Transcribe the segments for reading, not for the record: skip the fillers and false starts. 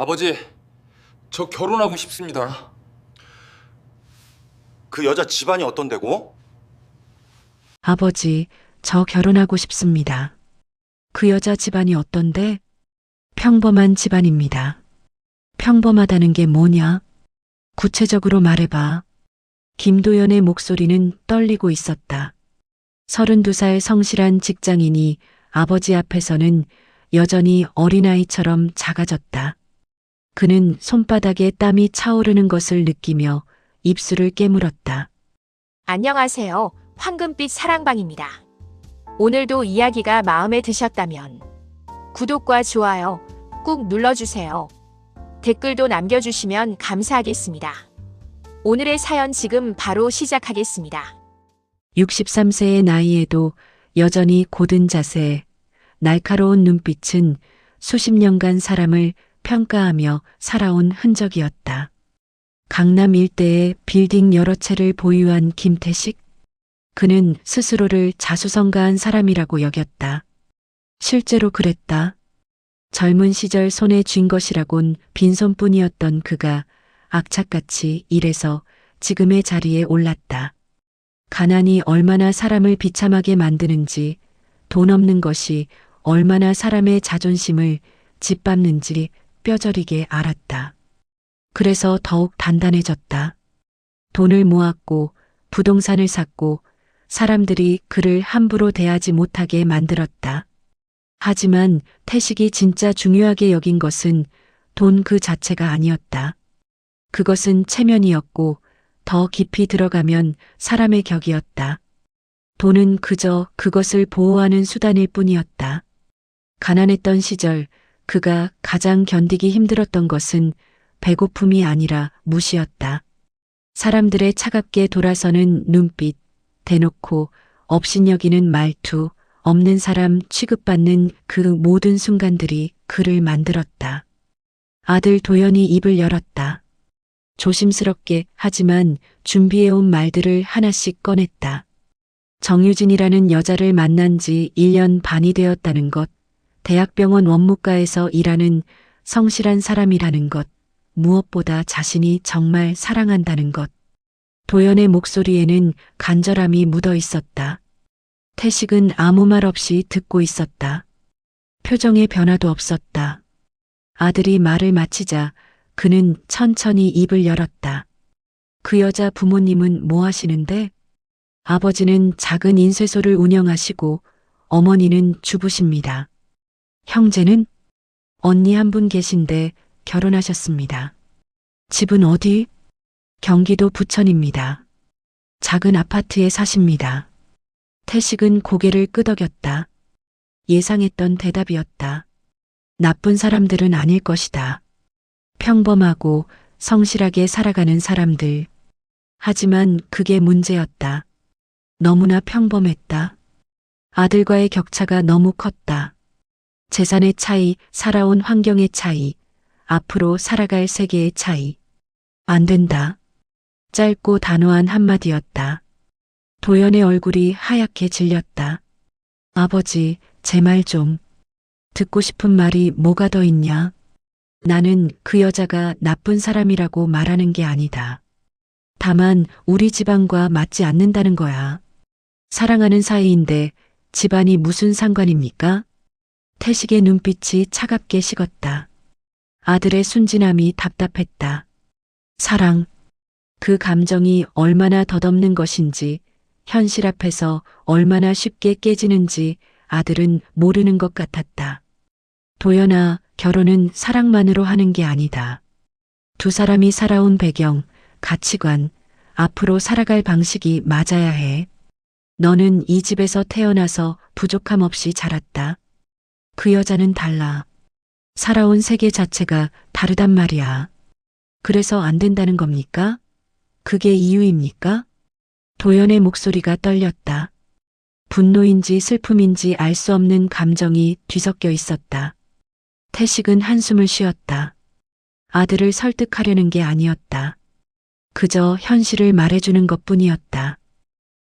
아버지, 저 결혼하고 싶습니다. 그 여자 집안이 어떤데고? 아버지, 저 결혼하고 싶습니다. 그 여자 집안이 어떤데? 평범한 집안입니다. 평범하다는 게 뭐냐? 구체적으로 말해봐. 김도연의 목소리는 떨리고 있었다. 32살 성실한 직장인이 아버지 앞에서는 여전히 어린아이처럼 작아졌다. 그는 손바닥에 땀이 차오르는 것을 느끼며 입술을 깨물었다. 안녕하세요. 황금빛 사랑방입니다. 오늘도 이야기가 마음에 드셨다면 구독과 좋아요 꾹 눌러주세요. 댓글도 남겨주시면 감사하겠습니다. 오늘의 사연 지금 바로 시작하겠습니다. 63세의 나이에도 여전히 고든 자세, 날카로운 눈빛은 수십 년간 사람을 평가하며 살아온 흔적이었다. 강남 일대에 빌딩 여러 채를 보유한 김태식? 그는 스스로를 자수성가한 사람이라고 여겼다. 실제로 그랬다. 젊은 시절 손에 쥔 것이라곤 빈손뿐이었던 그가 악착같이 일해서 지금의 자리에 올랐다. 가난이 얼마나 사람을 비참하게 만드는지, 돈 없는 것이 얼마나 사람의 자존심을 짓밟는지 뼈저리게 알았다. 그래서 더욱 단단해졌다. 돈을 모았고 부동산을 샀고 사람들이 그를 함부로 대하지 못하게 만들었다. 하지만 태식이 진짜 중요하게 여긴 것은 돈 그 자체가 아니었다. 그것은 체면이었고 더 깊이 들어가면 사람의 격이었다. 돈은 그저 그것을 보호하는 수단일 뿐이었다. 가난했던 시절 그가 가장 견디기 힘들었던 것은 배고픔이 아니라 무시였다. 사람들의 차갑게 돌아서는 눈빛, 대놓고 업신여기는 말투, 없는 사람 취급받는 그 모든 순간들이 그를 만들었다. 아들 도연이 입을 열었다. 조심스럽게 하지만 준비해온 말들을 하나씩 꺼냈다. 정유진이라는 여자를 만난 지 1년 반이 되었다는 것, 대학병원 원무과에서 일하는 성실한 사람이라는 것, 무엇보다 자신이 정말 사랑한다는 것. 도연의 목소리에는 간절함이 묻어 있었다. 태식은 아무 말 없이 듣고 있었다. 표정에 변화도 없었다. 아들이 말을 마치자 그는 천천히 입을 열었다. 그 여자 부모님은 뭐 하시는데? 아버지는 작은 인쇄소를 운영하시고 어머니는 주부십니다. 형제는? 언니 한 분 계신데 결혼하셨습니다. 집은 어디? 경기도 부천입니다. 작은 아파트에 사십니다. 태식은 고개를 끄덕였다. 예상했던 대답이었다. 나쁜 사람들은 아닐 것이다. 평범하고 성실하게 살아가는 사람들. 하지만 그게 문제였다. 너무나 평범했다. 아들과의 격차가 너무 컸다. 재산의 차이, 살아온 환경의 차이, 앞으로 살아갈 세계의 차이. 안 된다. 짧고 단호한 한마디였다. 도연의 얼굴이 하얗게 질렸다. 아버지, 제 말 좀. 듣고 싶은 말이 뭐가 더 있냐? 나는 그 여자가 나쁜 사람이라고 말하는 게 아니다. 다만 우리 집안과 맞지 않는다는 거야. 사랑하는 사이인데 집안이 무슨 상관입니까? 태식의 눈빛이 차갑게 식었다. 아들의 순진함이 답답했다. 사랑, 그 감정이 얼마나 덧없는 것인지, 현실 앞에서 얼마나 쉽게 깨지는지 아들은 모르는 것 같았다. 도연아, 결혼은 사랑만으로 하는 게 아니다. 두 사람이 살아온 배경, 가치관, 앞으로 살아갈 방식이 맞아야 해. 너는 이 집에서 태어나서 부족함 없이 자랐다. 그 여자는 달라. 살아온 세계 자체가 다르단 말이야. 그래서 안 된다는 겁니까? 그게 이유입니까? 도연의 목소리가 떨렸다. 분노인지 슬픔인지 알 수 없는 감정이 뒤섞여 있었다. 태식은 한숨을 쉬었다. 아들을 설득하려는 게 아니었다. 그저 현실을 말해주는 것뿐이었다.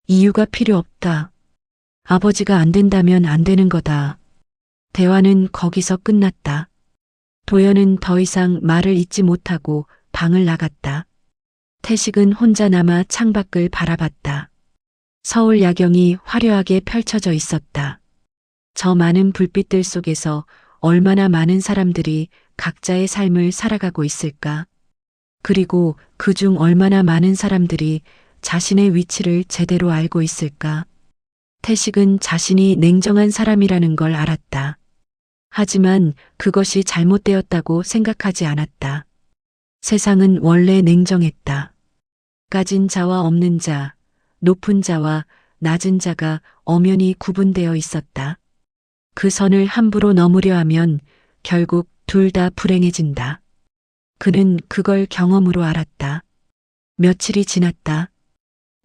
이유가 필요 없다. 아버지가 안 된다면 안 되는 거다. 대화는 거기서 끝났다. 도연은 더 이상 말을 잇지 못하고 방을 나갔다. 태식은 혼자 남아 창밖을 바라봤다. 서울 야경이 화려하게 펼쳐져 있었다. 저 많은 불빛들 속에서 얼마나 많은 사람들이 각자의 삶을 살아가고 있을까? 그리고 그중 얼마나 많은 사람들이 자신의 위치를 제대로 알고 있을까? 태식은 자신이 냉정한 사람이라는 걸 알았다. 하지만 그것이 잘못되었다고 생각하지 않았다. 세상은 원래 냉정했다. 가진 자와 없는 자, 높은 자와 낮은 자가 엄연히 구분되어 있었다. 그 선을 함부로 넘으려 하면 결국 둘 다 불행해진다. 그는 그걸 경험으로 알았다. 며칠이 지났다.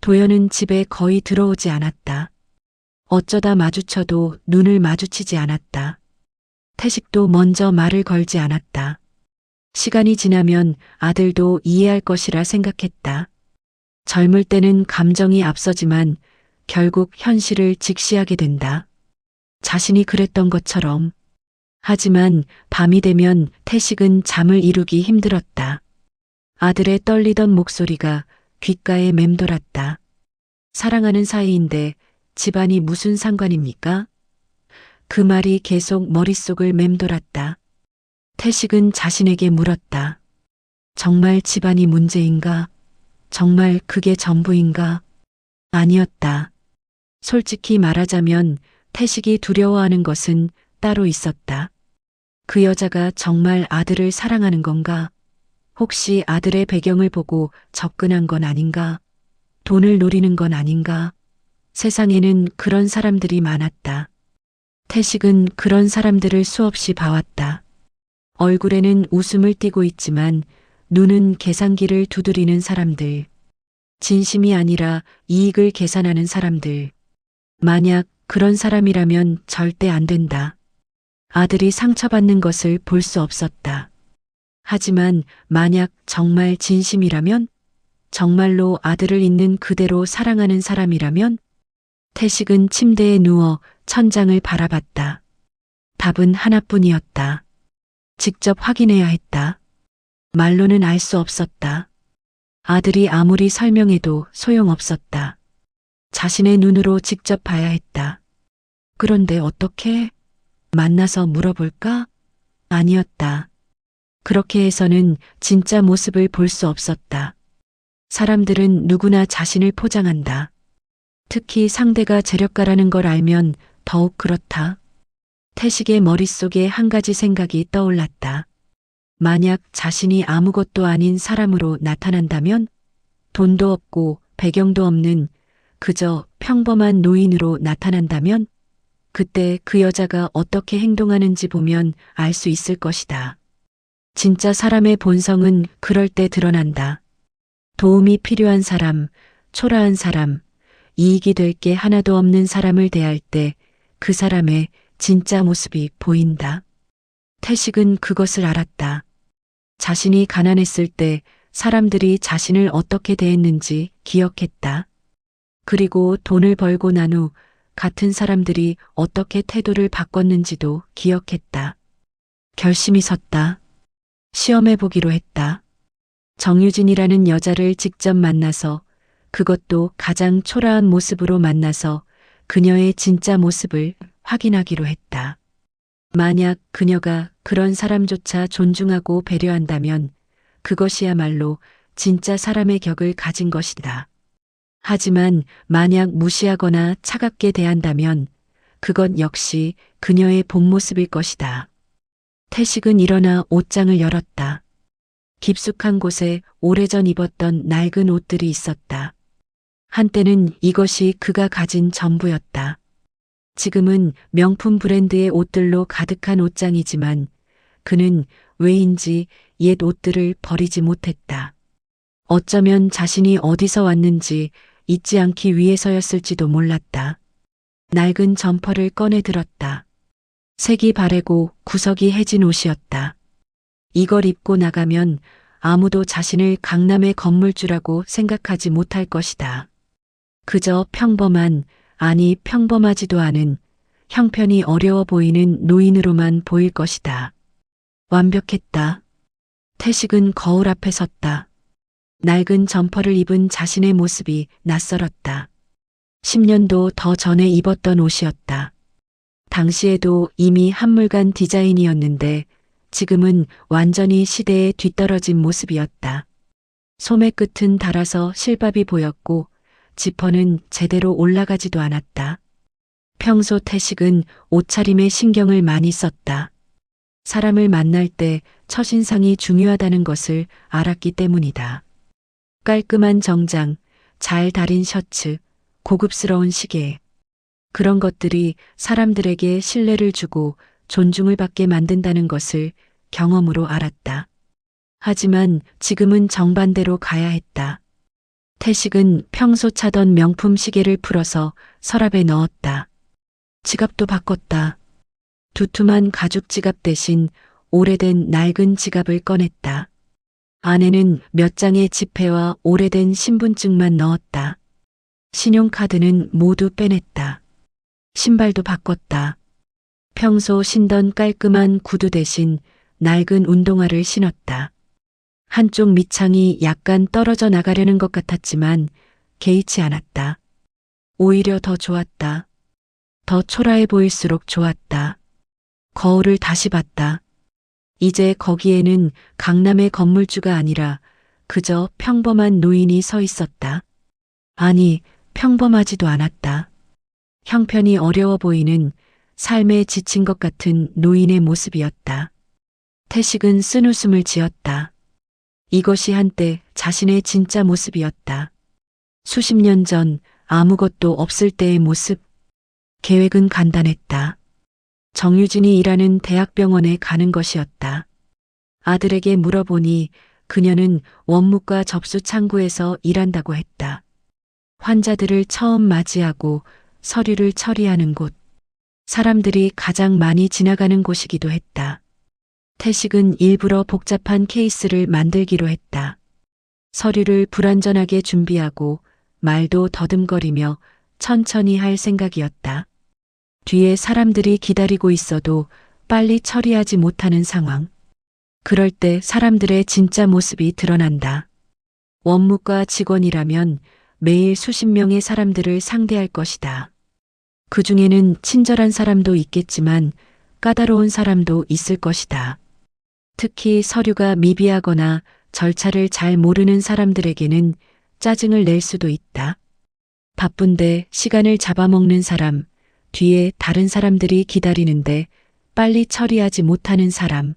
도연은 집에 거의 들어오지 않았다. 어쩌다 마주쳐도 눈을 마주치지 않았다. 태식도 먼저 말을 걸지 않았다. 시간이 지나면 아들도 이해할 것이라 생각했다. 젊을 때는 감정이 앞서지만 결국 현실을 직시하게 된다. 자신이 그랬던 것처럼. 하지만 밤이 되면 태식은 잠을 이루기 힘들었다. 아들의 떨리던 목소리가 귓가에 맴돌았다. 사랑하는 사이인데 집안이 무슨 상관입니까? 그 말이 계속 머릿속을 맴돌았다. 태식은 자신에게 물었다. 정말 집안이 문제인가? 정말 그게 전부인가? 아니었다. 솔직히 말하자면 태식이 두려워하는 것은 따로 있었다. 그 여자가 정말 아들을 사랑하는 건가? 혹시 아들의 배경을 보고 접근한 건 아닌가? 돈을 노리는 건 아닌가? 세상에는 그런 사람들이 많았다. 태식은 그런 사람들을 수없이 봐왔다. 얼굴에는 웃음을 띠고 있지만 눈은 계산기를 두드리는 사람들. 진심이 아니라 이익을 계산하는 사람들. 만약 그런 사람이라면 절대 안 된다. 아들이 상처받는 것을 볼 수 없었다. 하지만 만약 정말 진심이라면? 정말로 아들을 있는 그대로 사랑하는 사람이라면? 태식은 침대에 누워 천장을 바라봤다. 답은 하나뿐이었다. 직접 확인해야 했다. 말로는 알 수 없었다. 아들이 아무리 설명해도 소용없었다. 자신의 눈으로 직접 봐야 했다. 그런데 어떻게? 만나서 물어볼까? 아니었다. 그렇게 해서는 진짜 모습을 볼 수 없었다. 사람들은 누구나 자신을 포장한다. 특히 상대가 재력가라는 걸 알면 더욱 그렇다. 태식의 머릿속에 한 가지 생각이 떠올랐다. 만약 자신이 아무것도 아닌 사람으로 나타난다면? 돈도 없고 배경도 없는 그저 평범한 노인으로 나타난다면? 그때 그 여자가 어떻게 행동하는지 보면 알 수 있을 것이다. 진짜 사람의 본성은 그럴 때 드러난다. 도움이 필요한 사람, 초라한 사람, 이익이 될 게 하나도 없는 사람을 대할 때 그 사람의 진짜 모습이 보인다. 태식은 그것을 알았다. 자신이 가난했을 때 사람들이 자신을 어떻게 대했는지 기억했다. 그리고 돈을 벌고 난 후 같은 사람들이 어떻게 태도를 바꿨는지도 기억했다. 결심이 섰다. 시험해 보기로 했다. 정유진이라는 여자를 직접 만나서 그것도 가장 초라한 모습으로 만나서 그녀의 진짜 모습을 확인하기로 했다. 만약 그녀가 그런 사람조차 존중하고 배려한다면 그것이야말로 진짜 사람의 격을 가진 것이다. 하지만 만약 무시하거나 차갑게 대한다면 그것 역시 그녀의 본 모습일 것이다. 태식은 일어나 옷장을 열었다. 깊숙한 곳에 오래전 입었던 낡은 옷들이 있었다. 한때는 이것이 그가 가진 전부였다. 지금은 명품 브랜드의 옷들로 가득한 옷장이지만 그는 왜인지 옛 옷들을 버리지 못했다. 어쩌면 자신이 어디서 왔는지 잊지 않기 위해서였을지도 몰랐다. 낡은 점퍼를 꺼내 들었다. 색이 바래고 구석이 해진 옷이었다. 이걸 입고 나가면 아무도 자신을 강남의 건물주라고 생각하지 못할 것이다. 그저 평범한, 아니 평범하지도 않은 형편이 어려워 보이는 노인으로만 보일 것이다. 완벽했다. 태식은 거울 앞에 섰다. 낡은 점퍼를 입은 자신의 모습이 낯설었다. 10년도 더 전에 입었던 옷이었다. 당시에도 이미 한물간 디자인이었는데 지금은 완전히 시대에 뒤떨어진 모습이었다. 소매 끝은 닳아서 실밥이 보였고 지퍼는 제대로 올라가지도 않았다. 평소 태식은 옷차림에 신경을 많이 썼다. 사람을 만날 때 첫인상이 중요하다는 것을 알았기 때문이다. 깔끔한 정장, 잘 다린 셔츠, 고급스러운 시계. 그런 것들이 사람들에게 신뢰를 주고 존중을 받게 만든다는 것을 경험으로 알았다. 하지만 지금은 정반대로 가야 했다. 태식은 평소 차던 명품 시계를 풀어서 서랍에 넣었다. 지갑도 바꿨다. 두툼한 가죽 지갑 대신 오래된 낡은 지갑을 꺼냈다. 안에는 몇 장의 지폐와 오래된 신분증만 넣었다. 신용카드는 모두 빼냈다. 신발도 바꿨다. 평소 신던 깔끔한 구두 대신 낡은 운동화를 신었다. 한쪽 밑창이 약간 떨어져 나가려는 것 같았지만 개의치 않았다. 오히려 더 좋았다. 더 초라해 보일수록 좋았다. 거울을 다시 봤다. 이제 거기에는 강남의 건물주가 아니라 그저 평범한 노인이 서 있었다. 아니, 평범하지도 않았다. 형편이 어려워 보이는 삶에 지친 것 같은 노인의 모습이었다. 태식은 쓴웃음을 지었다. 이것이 한때 자신의 진짜 모습이었다. 수십 년 전 아무것도 없을 때의 모습. 계획은 간단했다. 정유진이 일하는 대학병원에 가는 것이었다. 아들에게 물어보니 그녀는 원무과 접수 창구에서 일한다고 했다. 환자들을 처음 맞이하고 서류를 처리하는 곳. 사람들이 가장 많이 지나가는 곳이기도 했다. 태식은 일부러 복잡한 케이스를 만들기로 했다. 서류를 불완전하게 준비하고 말도 더듬거리며 천천히 할 생각이었다. 뒤에 사람들이 기다리고 있어도 빨리 처리하지 못하는 상황. 그럴 때 사람들의 진짜 모습이 드러난다. 원무과 직원이라면 매일 수십 명의 사람들을 상대할 것이다. 그 중에는 친절한 사람도 있겠지만 까다로운 사람도 있을 것이다. 특히 서류가 미비하거나 절차를 잘 모르는 사람들에게는 짜증을 낼 수도 있다. 바쁜데 시간을 잡아먹는 사람, 뒤에 다른 사람들이 기다리는데 빨리 처리하지 못하는 사람.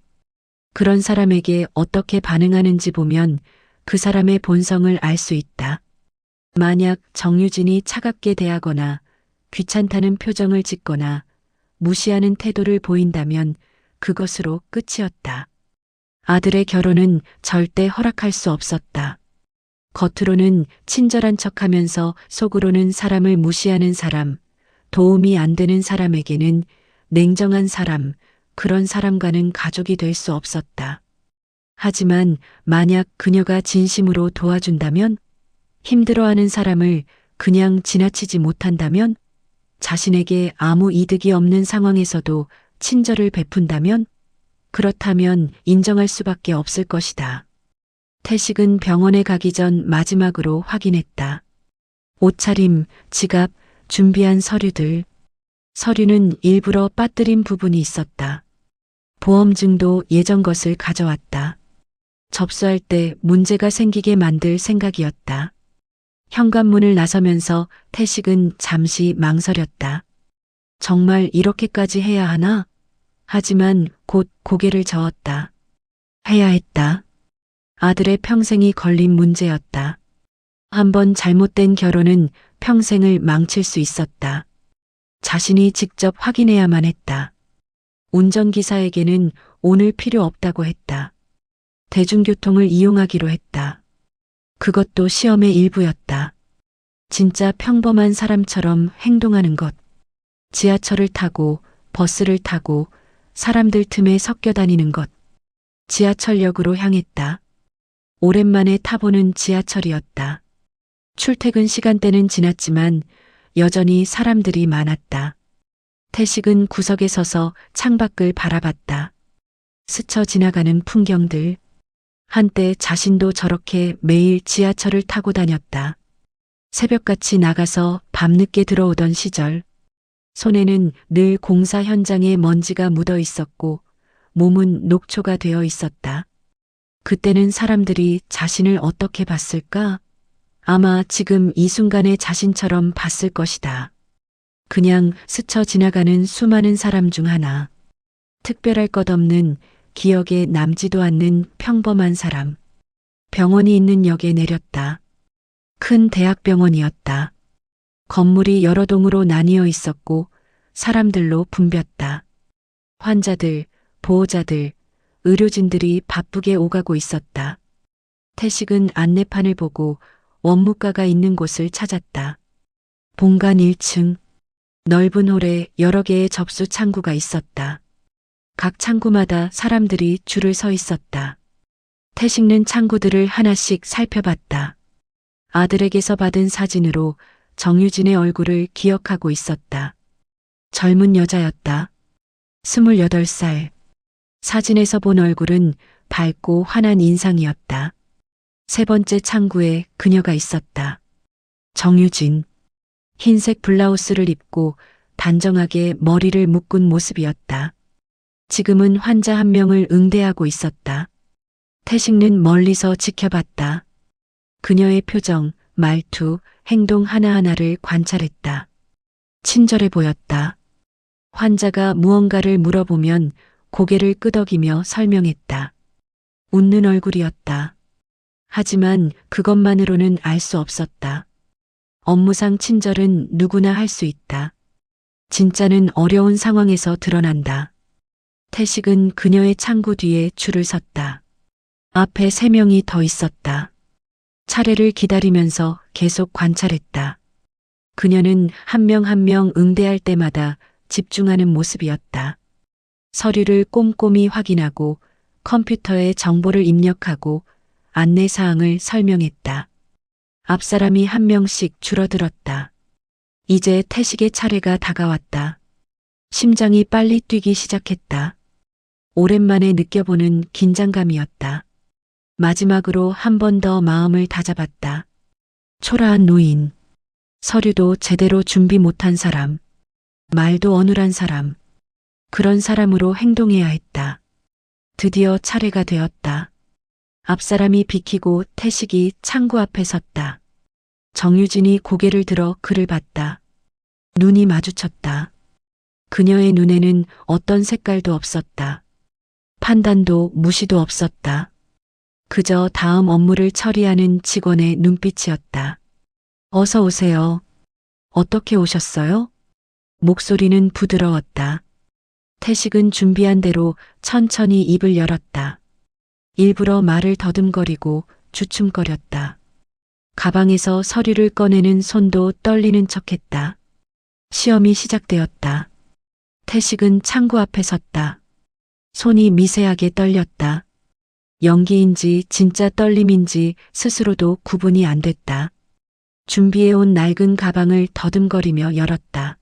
그런 사람에게 어떻게 반응하는지 보면 그 사람의 본성을 알 수 있다. 만약 정유진이 차갑게 대하거나 귀찮다는 표정을 짓거나 무시하는 태도를 보인다면 그것으로 끝이었다. 아들의 결혼은 절대 허락할 수 없었다. 겉으로는 친절한 척하면서 속으로는 사람을 무시하는 사람, 도움이 안 되는 사람에게는 냉정한 사람, 그런 사람과는 가족이 될 수 없었다. 하지만 만약 그녀가 진심으로 도와준다면, 힘들어하는 사람을 그냥 지나치지 못한다면, 자신에게 아무 이득이 없는 상황에서도 친절을 베푼다면, 그렇다면 인정할 수밖에 없을 것이다. 태식은 병원에 가기 전 마지막으로 확인했다. 옷차림, 지갑, 준비한 서류들. 서류는 일부러 빠뜨린 부분이 있었다. 보험증도 예전 것을 가져왔다. 접수할 때 문제가 생기게 만들 생각이었다. 현관문을 나서면서 태식은 잠시 망설였다. 정말 이렇게까지 해야 하나? 하지만 곧 고개를 저었다. 해야 했다. 아들의 평생이 걸린 문제였다. 한번 잘못된 결혼은 평생을 망칠 수 있었다. 자신이 직접 확인해야만 했다. 운전기사에게는 오늘 필요 없다고 했다. 대중교통을 이용하기로 했다. 그것도 시험의 일부였다. 진짜 평범한 사람처럼 행동하는 것. 지하철을 타고 버스를 타고 사람들 틈에 섞여 다니는 것. 지하철역으로 향했다. 오랜만에 타보는 지하철이었다. 출퇴근 시간대는 지났지만 여전히 사람들이 많았다. 태식은 구석에 서서 창밖을 바라봤다. 스쳐 지나가는 풍경들. 한때 자신도 저렇게 매일 지하철을 타고 다녔다. 새벽같이 나가서 밤늦게 들어오던 시절. 손에는 늘 공사 현장의 먼지가 묻어 있었고 몸은 녹초가 되어 있었다. 그때는 사람들이 자신을 어떻게 봤을까? 아마 지금 이 순간의 자신처럼 봤을 것이다. 그냥 스쳐 지나가는 수많은 사람 중 하나. 특별할 것 없는, 기억에 남지도 않는 평범한 사람. 병원이 있는 역에 내렸다. 큰 대학병원이었다. 건물이 여러 동으로 나뉘어 있었고 사람들로 붐볐다. 환자들, 보호자들, 의료진들이 바쁘게 오가고 있었다. 태식은 안내판을 보고 원무과가 있는 곳을 찾았다. 본관 1층. 넓은 홀에 여러 개의 접수 창구가 있었다. 각 창구마다 사람들이 줄을 서 있었다. 태식는 창구들을 하나씩 살펴봤다. 아들에게서 받은 사진으로 정유진의 얼굴을 기억하고 있었다. 젊은 여자였다. 28살. 사진에서 본 얼굴은 밝고 환한 인상이었다. 세 번째 창구에 그녀가 있었다. 정유진. 흰색 블라우스를 입고 단정하게 머리를 묶은 모습이었다. 지금은 환자 한 명을 응대하고 있었다. 태식는 멀리서 지켜봤다. 그녀의 표정, 말투, 행동 하나하나를 관찰했다. 친절해 보였다. 환자가 무언가를 물어보면 고개를 끄덕이며 설명했다. 웃는 얼굴이었다. 하지만 그것만으로는 알 수 없었다. 업무상 친절은 누구나 할 수 있다. 진짜는 어려운 상황에서 드러난다. 태식은 그녀의 창구 뒤에 줄을 섰다. 앞에 3명이 더 있었다. 차례를 기다리면서 계속 관찰했다. 그녀는 한 명 한 명 응대할 때마다 집중하는 모습이었다. 서류를 꼼꼼히 확인하고 컴퓨터에 정보를 입력하고 안내사항을 설명했다. 앞사람이 한 명씩 줄어들었다. 이제 태식의 차례가 다가왔다. 심장이 빨리 뛰기 시작했다. 오랜만에 느껴보는 긴장감이었다. 마지막으로 한 번 더 마음을 다잡았다. 초라한 노인. 서류도 제대로 준비 못한 사람. 말도 어눌한 사람. 그런 사람으로 행동해야 했다. 드디어 차례가 되었다. 앞사람이 비키고 태식이 창구 앞에 섰다. 정유진이 고개를 들어 그를 봤다. 눈이 마주쳤다. 그녀의 눈에는 어떤 색깔도 없었다. 판단도 무시도 없었다. 그저 다음 업무를 처리하는 직원의 눈빛이었다. 어서 오세요. 어떻게 오셨어요? 목소리는 부드러웠다. 태식은 준비한 대로 천천히 입을 열었다. 일부러 말을 더듬거리고 주춤거렸다. 가방에서 서류를 꺼내는 손도 떨리는 척했다. 시험이 시작되었다. 태식은 창구 앞에 섰다. 손이 미세하게 떨렸다. 연기인지 진짜 떨림인지 스스로도 구분이 안 됐다. 준비해온 낡은 가방을 더듬거리며 열었다.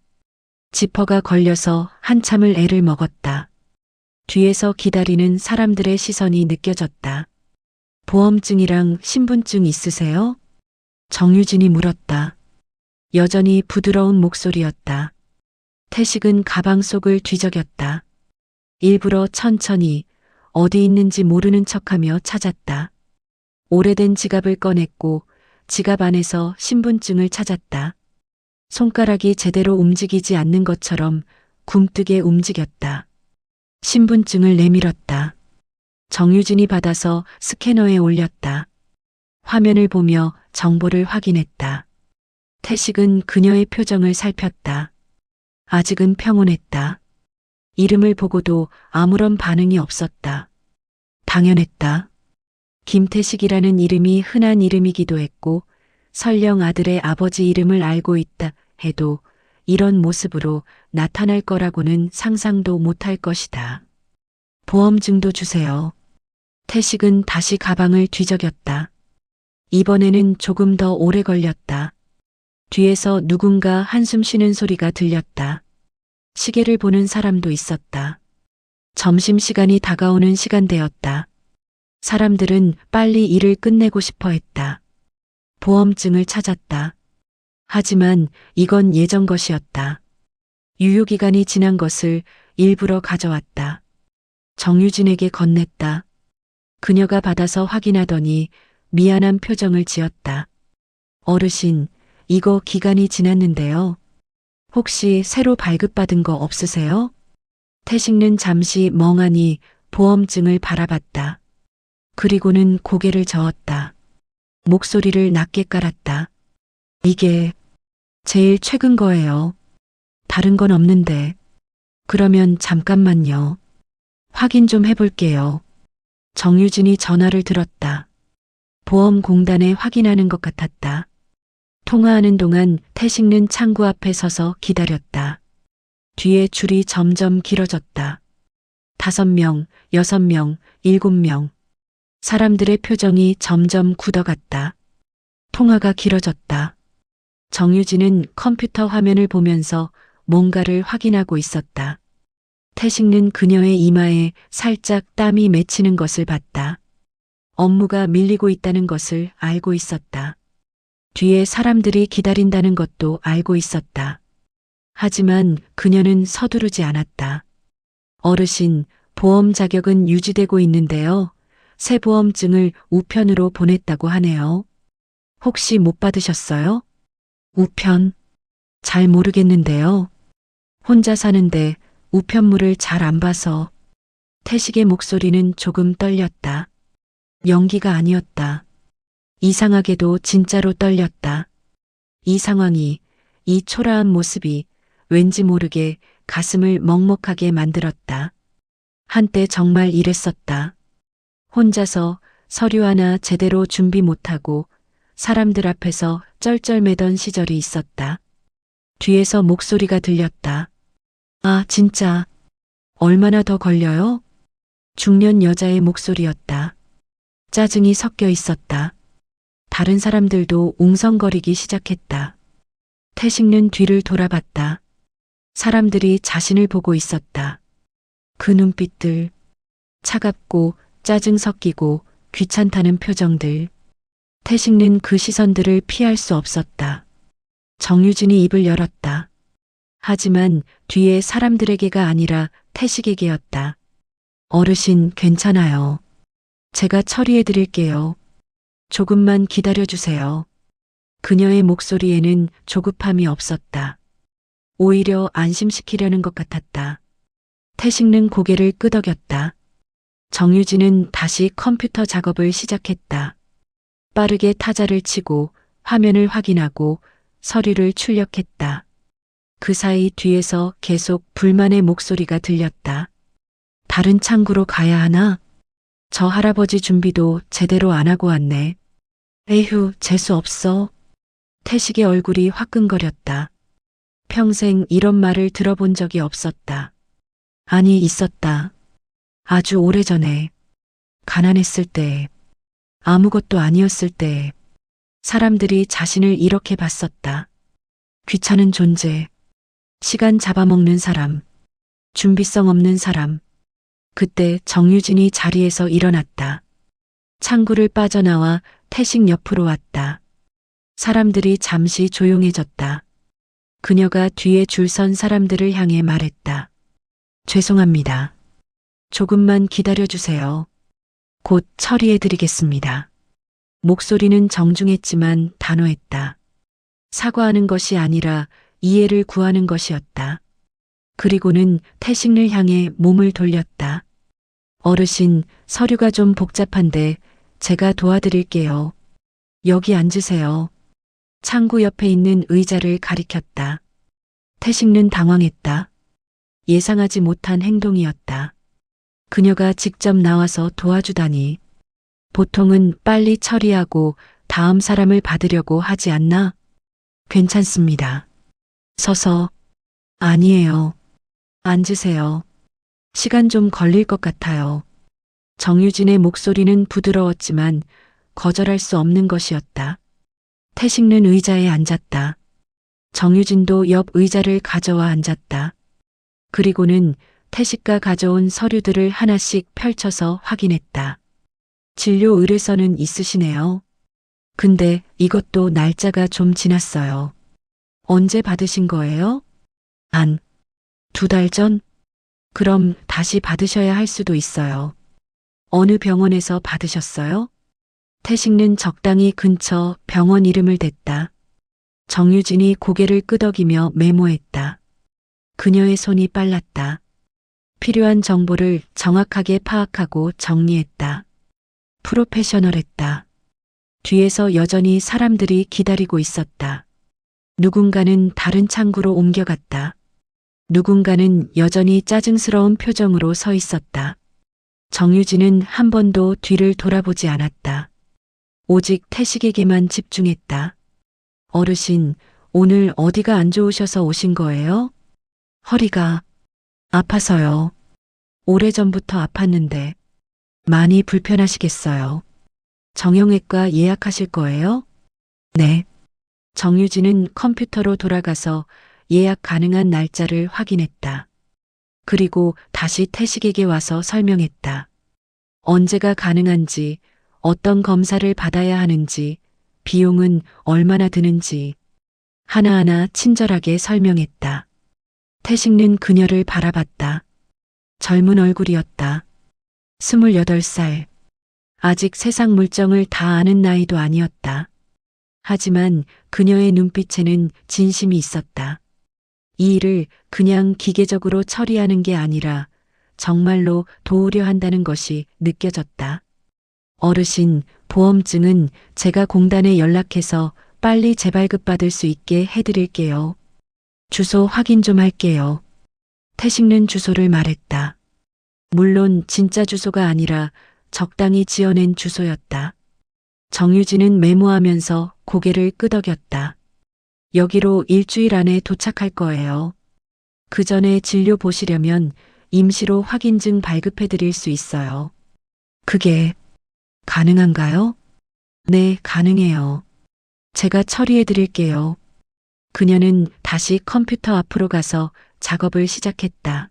지퍼가 걸려서 한참을 애를 먹었다. 뒤에서 기다리는 사람들의 시선이 느껴졌다. 보험증이랑 신분증 있으세요? 정유진이 물었다. 여전히 부드러운 목소리였다. 태식은 가방 속을 뒤적였다. 일부러 천천히 어디 있는지 모르는 척하며 찾았다. 오래된 지갑을 꺼냈고 지갑 안에서 신분증을 찾았다. 손가락이 제대로 움직이지 않는 것처럼 굼뜨게 움직였다. 신분증을 내밀었다. 정유진이 받아서 스캐너에 올렸다. 화면을 보며 정보를 확인했다. 태식은 그녀의 표정을 살폈다. 아직은 평온했다. 이름을 보고도 아무런 반응이 없었다. 당연했다. 김태식이라는 이름이 흔한 이름이기도 했고 설령 아들의 아버지 이름을 알고 있다 해도 이런 모습으로 나타날 거라고는 상상도 못할 것이다. 보험증도 주세요. 태식은 다시 가방을 뒤적였다. 이번에는 조금 더 오래 걸렸다. 뒤에서 누군가 한숨 쉬는 소리가 들렸다. 시계를 보는 사람도 있었다. 점심시간이 다가오는 시간대였다. 사람들은 빨리 일을 끝내고 싶어 했다. 보험증을 찾았다. 하지만 이건 예전 것이었다. 유효기간이 지난 것을 일부러 가져왔다. 정유진에게 건넸다. 그녀가 받아서 확인하더니 미안한 표정을 지었다. 어르신, 이거 기간이 지났는데요. 혹시 새로 발급받은 거 없으세요? 태식는 잠시 멍하니 보험증을 바라봤다. 그리고는 고개를 저었다. 목소리를 낮게 깔았다. 이게 제일 최근 거예요. 다른 건 없는데. 그러면 잠깐만요. 확인 좀 해볼게요. 정유진이 전화를 들었다. 보험공단에 확인하는 것 같았다. 통화하는 동안 태식는 창구 앞에 서서 기다렸다. 뒤에 줄이 점점 길어졌다. 5명, 6명, 7명. 사람들의 표정이 점점 굳어갔다. 통화가 길어졌다. 정유진은 컴퓨터 화면을 보면서 뭔가를 확인하고 있었다. 태식는 그녀의 이마에 살짝 땀이 맺히는 것을 봤다. 업무가 밀리고 있다는 것을 알고 있었다. 뒤에 사람들이 기다린다는 것도 알고 있었다. 하지만 그녀는 서두르지 않았다. 어르신, 보험 자격은 유지되고 있는데요. 새 보험증을 우편으로 보냈다고 하네요. 혹시 못 받으셨어요? 우편? 잘 모르겠는데요. 혼자 사는데 우편물을 잘 안 봐서. 태식의 목소리는 조금 떨렸다. 연기가 아니었다. 이상하게도 진짜로 떨렸다. 이 상황이, 이 초라한 모습이 왠지 모르게 가슴을 먹먹하게 만들었다. 한때 정말 이랬었다. 혼자서 서류 하나 제대로 준비 못하고 사람들 앞에서 쩔쩔매던 시절이 있었다. 뒤에서 목소리가 들렸다. 아, 진짜. 얼마나 더 걸려요? 중년 여자의 목소리였다. 짜증이 섞여 있었다. 다른 사람들도 웅성거리기 시작했다. 태식는 뒤를 돌아봤다. 사람들이 자신을 보고 있었다. 그 눈빛들, 차갑고 짜증 섞이고 귀찮다는 표정들. 태식는 그 시선들을 피할 수 없었다. 정유진이 입을 열었다. 하지만 뒤에 사람들에게가 아니라 태식에게였다. 어르신, 괜찮아요. 제가 처리해 드릴게요. 조금만 기다려주세요. 그녀의 목소리에는 조급함이 없었다. 오히려 안심시키려는 것 같았다. 태식는 고개를 끄덕였다. 정유진은 다시 컴퓨터 작업을 시작했다. 빠르게 타자를 치고 화면을 확인하고 서류를 출력했다. 그 사이 뒤에서 계속 불만의 목소리가 들렸다. 다른 창구로 가야 하나? 저 할아버지 준비도 제대로 안 하고 왔네. 에휴, 재수 없어. 태식의 얼굴이 화끈거렸다. 평생 이런 말을 들어본 적이 없었다. 아니, 있었다. 아주 오래전에. 가난했을 때. 아무것도 아니었을 때. 사람들이 자신을 이렇게 봤었다. 귀찮은 존재. 시간 잡아먹는 사람. 준비성 없는 사람. 그때 정유진이 자리에서 일어났다. 창구를 빠져나와 태식 옆으로 왔다. 사람들이 잠시 조용해졌다. 그녀가 뒤에 줄 선 사람들을 향해 말했다. 죄송합니다. 조금만 기다려주세요. 곧 처리해드리겠습니다. 목소리는 정중했지만 단호했다. 사과하는 것이 아니라 이해를 구하는 것이었다. 그리고는 태식을 향해 몸을 돌렸다. 어르신, 서류가 좀 복잡한데 제가 도와드릴게요. 여기 앉으세요. 창구 옆에 있는 의자를 가리켰다. 태식은 당황했다. 예상하지 못한 행동이었다. 그녀가 직접 나와서 도와주다니. 보통은 빨리 처리하고 다음 사람을 받으려고 하지 않나? 괜찮습니다. 서서. 아니에요. 앉으세요. 시간 좀 걸릴 것 같아요. 정유진의 목소리는 부드러웠지만 거절할 수 없는 것이었다. 태식는 의자에 앉았다. 정유진도 옆 의자를 가져와 앉았다. 그리고는 태식가 가져온 서류들을 하나씩 펼쳐서 확인했다. 진료 의뢰서는 있으시네요. 근데 이것도 날짜가 좀 지났어요. 언제 받으신 거예요? 한 2달 전? 그럼 다시 받으셔야 할 수도 있어요. 어느 병원에서 받으셨어요? 태식는 적당히 근처 병원 이름을 댔다. 정유진이 고개를 끄덕이며 메모했다. 그녀의 손이 빨랐다. 필요한 정보를 정확하게 파악하고 정리했다. 프로페셔널했다. 뒤에서 여전히 사람들이 기다리고 있었다. 누군가는 다른 창구로 옮겨갔다. 누군가는 여전히 짜증스러운 표정으로 서 있었다. 정유진은 한 번도 뒤를 돌아보지 않았다. 오직 태식에게만 집중했다. 어르신, 오늘 어디가 안 좋으셔서 오신 거예요? 허리가 아파서요. 오래전부터 아팠는데 많이 불편하시겠어요. 정형외과 예약하실 거예요? 네. 정유진은 컴퓨터로 돌아가서 예약 가능한 날짜를 확인했다. 그리고 다시 태식에게 와서 설명했다. 언제가 가능한지, 어떤 검사를 받아야 하는지, 비용은 얼마나 드는지 하나하나 친절하게 설명했다. 태식는 그녀를 바라봤다. 젊은 얼굴이었다. 28살. 아직 세상 물정을 다 아는 나이도 아니었다. 하지만 그녀의 눈빛에는 진심이 있었다. 이 일을 그냥 기계적으로 처리하는 게 아니라 정말로 도우려 한다는 것이 느껴졌다. 어르신, 보험증은 제가 공단에 연락해서 빨리 재발급받을 수 있게 해드릴게요. 주소 확인 좀 할게요. 태식는 주소를 말했다. 물론 진짜 주소가 아니라 적당히 지어낸 주소였다. 정유진은 메모하면서 고개를 끄덕였다. 여기로 일주일 안에 도착할 거예요. 그 전에 진료 보시려면 임시로 확인증 발급해 드릴 수 있어요. 그게 가능한가요? 네, 가능해요. 제가 처리해 드릴게요. 그녀는 다시 컴퓨터 앞으로 가서 작업을 시작했다.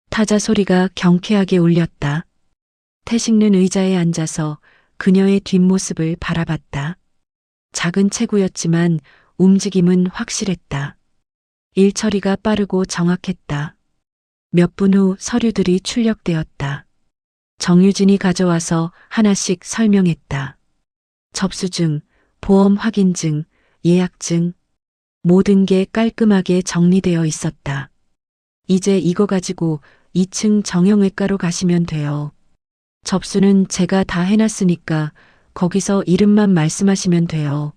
타자 소리가 경쾌하게 울렸다. 태식는 의자에 앉아서 그녀의 뒷모습을 바라봤다. 작은 체구였지만 움직임은 확실했다. 일 처리가 빠르고 정확했다. 몇 분 후 서류들이 출력되었다. 정유진이 가져와서 하나씩 설명했다. 접수증, 보험 확인증, 예약증, 모든 게 깔끔하게 정리되어 있었다. 이제 이거 가지고 2층 정형외과로 가시면 돼요. 접수는 제가 다 해놨으니까 거기서 이름만 말씀하시면 돼요.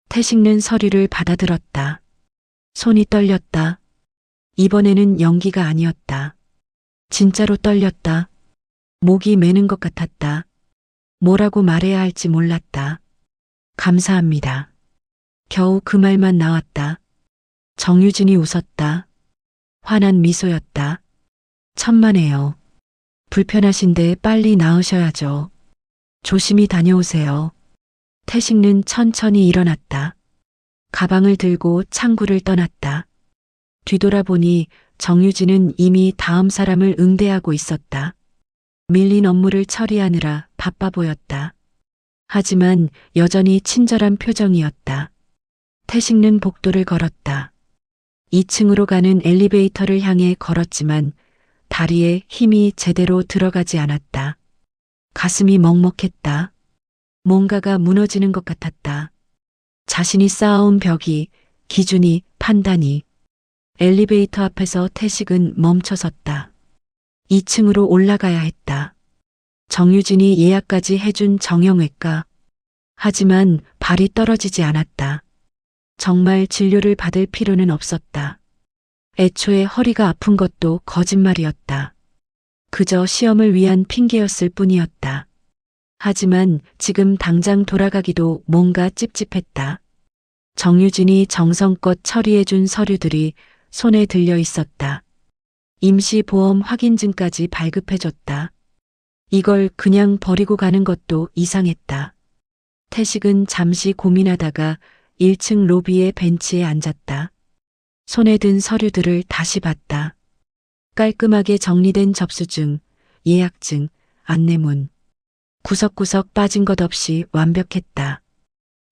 태식는 서류를 받아들었다. 손이 떨렸다. 이번에는 연기가 아니었다. 진짜로 떨렸다. 목이 메는 것 같았다. 뭐라고 말해야 할지 몰랐다. 감사합니다. 겨우 그 말만 나왔다. 정유진이 웃었다. 환한 미소였다. 천만에요. 불편하신데 빨리 나으셔야죠. 조심히 다녀오세요. 태식는 천천히 일어났다. 가방을 들고 창구를 떠났다. 뒤돌아보니 정유진은 이미 다음 사람을 응대하고 있었다. 밀린 업무를 처리하느라 바빠 보였다. 하지만 여전히 친절한 표정이었다. 태식는 복도를 걸었다. 2층으로 가는 엘리베이터를 향해 걸었지만 다리에 힘이 제대로 들어가지 않았다. 가슴이 먹먹했다. 뭔가가 무너지는 것 같았다. 자신이 쌓아온 벽이, 기준이, 판단이. 엘리베이터 앞에서 태식은 멈춰섰다. 2층으로 올라가야 했다. 정유진이 예약까지 해준 정형외과. 하지만 발이 떨어지지 않았다. 정말 진료를 받을 필요는 없었다. 애초에 허리가 아픈 것도 거짓말이었다. 그저 시험을 위한 핑계였을 뿐이었다. 하지만 지금 당장 돌아가기도 뭔가 찝찝했다. 정유진이 정성껏 처리해준 서류들이 손에 들려 있었다. 임시보험 확인증까지 발급해줬다. 이걸 그냥 버리고 가는 것도 이상했다. 태식은 잠시 고민하다가 1층 로비의 벤치에 앉았다. 손에 든 서류들을 다시 봤다. 깔끔하게 정리된 접수증, 예약증, 안내문. 구석구석 빠진 것 없이 완벽했다.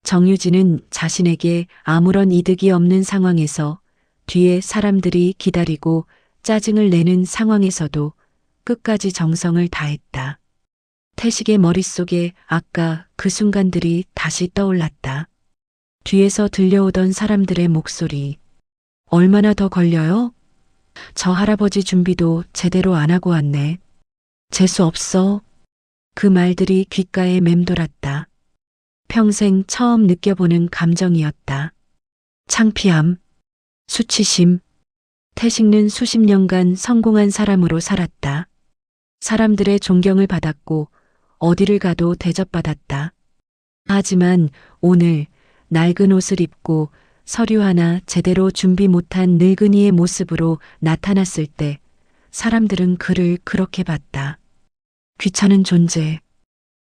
정유진은 자신에게 아무런 이득이 없는 상황에서 뒤에 사람들이 기다리고 짜증을 내는 상황에서도 끝까지 정성을 다했다. 태식의 머릿속에 아까 그 순간들이 다시 떠올랐다. 뒤에서 들려오던 사람들의 목소리. 얼마나 더 걸려요? 저 할아버지 준비도 제대로 안 하고 왔네. 재수 없어. 그 말들이 귓가에 맴돌았다. 평생 처음 느껴보는 감정이었다. 창피함, 수치심. 태식은 수십 년간 성공한 사람으로 살았다. 사람들의 존경을 받았고 어디를 가도 대접받았다. 하지만 오늘 낡은 옷을 입고 서류 하나 제대로 준비 못한 늙은이의 모습으로 나타났을 때 사람들은 그를 그렇게 봤다. 귀찮은 존재,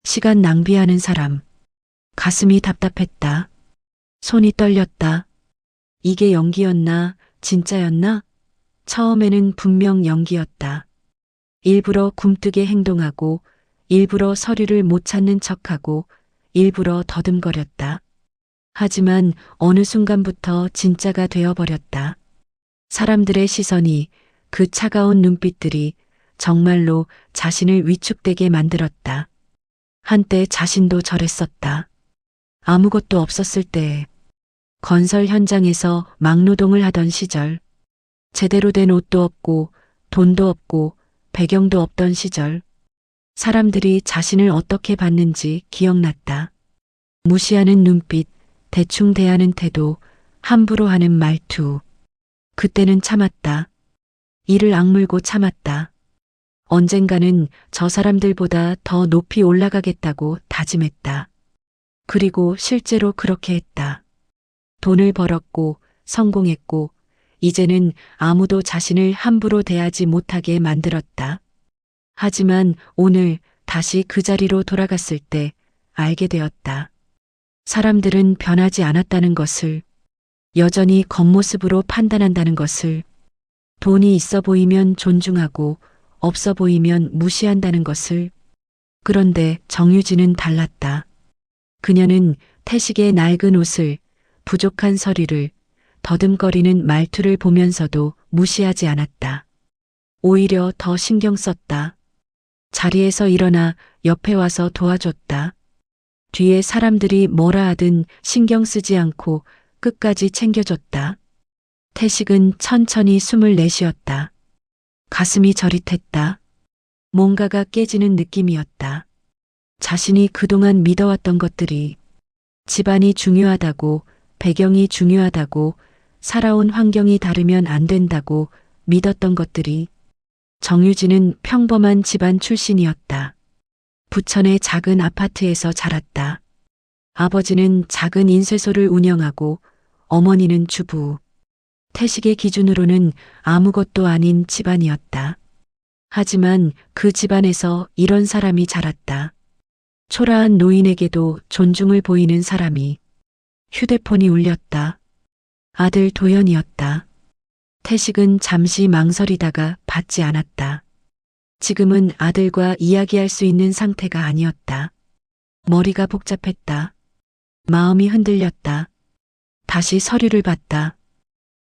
시간 낭비하는 사람. 가슴이 답답했다. 손이 떨렸다. 이게 연기였나, 진짜였나? 처음에는 분명 연기였다. 일부러 굼뜨게 행동하고, 일부러 서류를 못 찾는 척하고, 일부러 더듬거렸다. 하지만 어느 순간부터 진짜가 되어버렸다. 사람들의 시선이, 그 차가운 눈빛들이 정말로 자신을 위축되게 만들었다. 한때 자신도 저랬었다. 아무것도 없었을 때, 건설 현장에서 막노동을 하던 시절, 제대로 된 옷도 없고 돈도 없고 배경도 없던 시절, 사람들이 자신을 어떻게 봤는지 기억났다. 무시하는 눈빛, 대충 대하는 태도, 함부로 하는 말투. 그때는 참았다. 이를 악물고 참았다. 언젠가는 저 사람들보다 더 높이 올라가겠다고 다짐했다. 그리고 실제로 그렇게 했다. 돈을 벌었고 성공했고 이제는 아무도 자신을 함부로 대하지 못하게 만들었다. 하지만 오늘 다시 그 자리로 돌아갔을 때 알게 되었다. 사람들은 변하지 않았다는 것을, 여전히 겉모습으로 판단한다는 것을, 돈이 있어 보이면 존중하고 없어 보이면 무시한다는 것을. 그런데 정유진은 달랐다. 그녀는 태식의 낡은 옷을, 부족한 서류를, 더듬거리는 말투를 보면서도 무시하지 않았다. 오히려 더 신경 썼다. 자리에서 일어나 옆에 와서 도와줬다. 뒤에 사람들이 뭐라 하든 신경 쓰지 않고 끝까지 챙겨줬다. 태식은 천천히 숨을 내쉬었다. 가슴이 저릿했다. 뭔가가 깨지는 느낌이었다. 자신이 그동안 믿어왔던 것들이, 집안이 중요하다고, 배경이 중요하다고, 살아온 환경이 다르면 안 된다고 믿었던 것들이. 정유진은 평범한 집안 출신이었다. 부천의 작은 아파트에서 자랐다. 아버지는 작은 인쇄소를 운영하고 어머니는 주부. 태식의 기준으로는 아무것도 아닌 집안이었다. 하지만 그 집안에서 이런 사람이 자랐다. 초라한 노인에게도 존중을 보이는 사람이. 휴대폰이 울렸다. 아들 도연이었다. 태식은 잠시 망설이다가 받지 않았다. 지금은 아들과 이야기할 수 있는 상태가 아니었다. 머리가 복잡했다. 마음이 흔들렸다. 다시 서류를 봤다.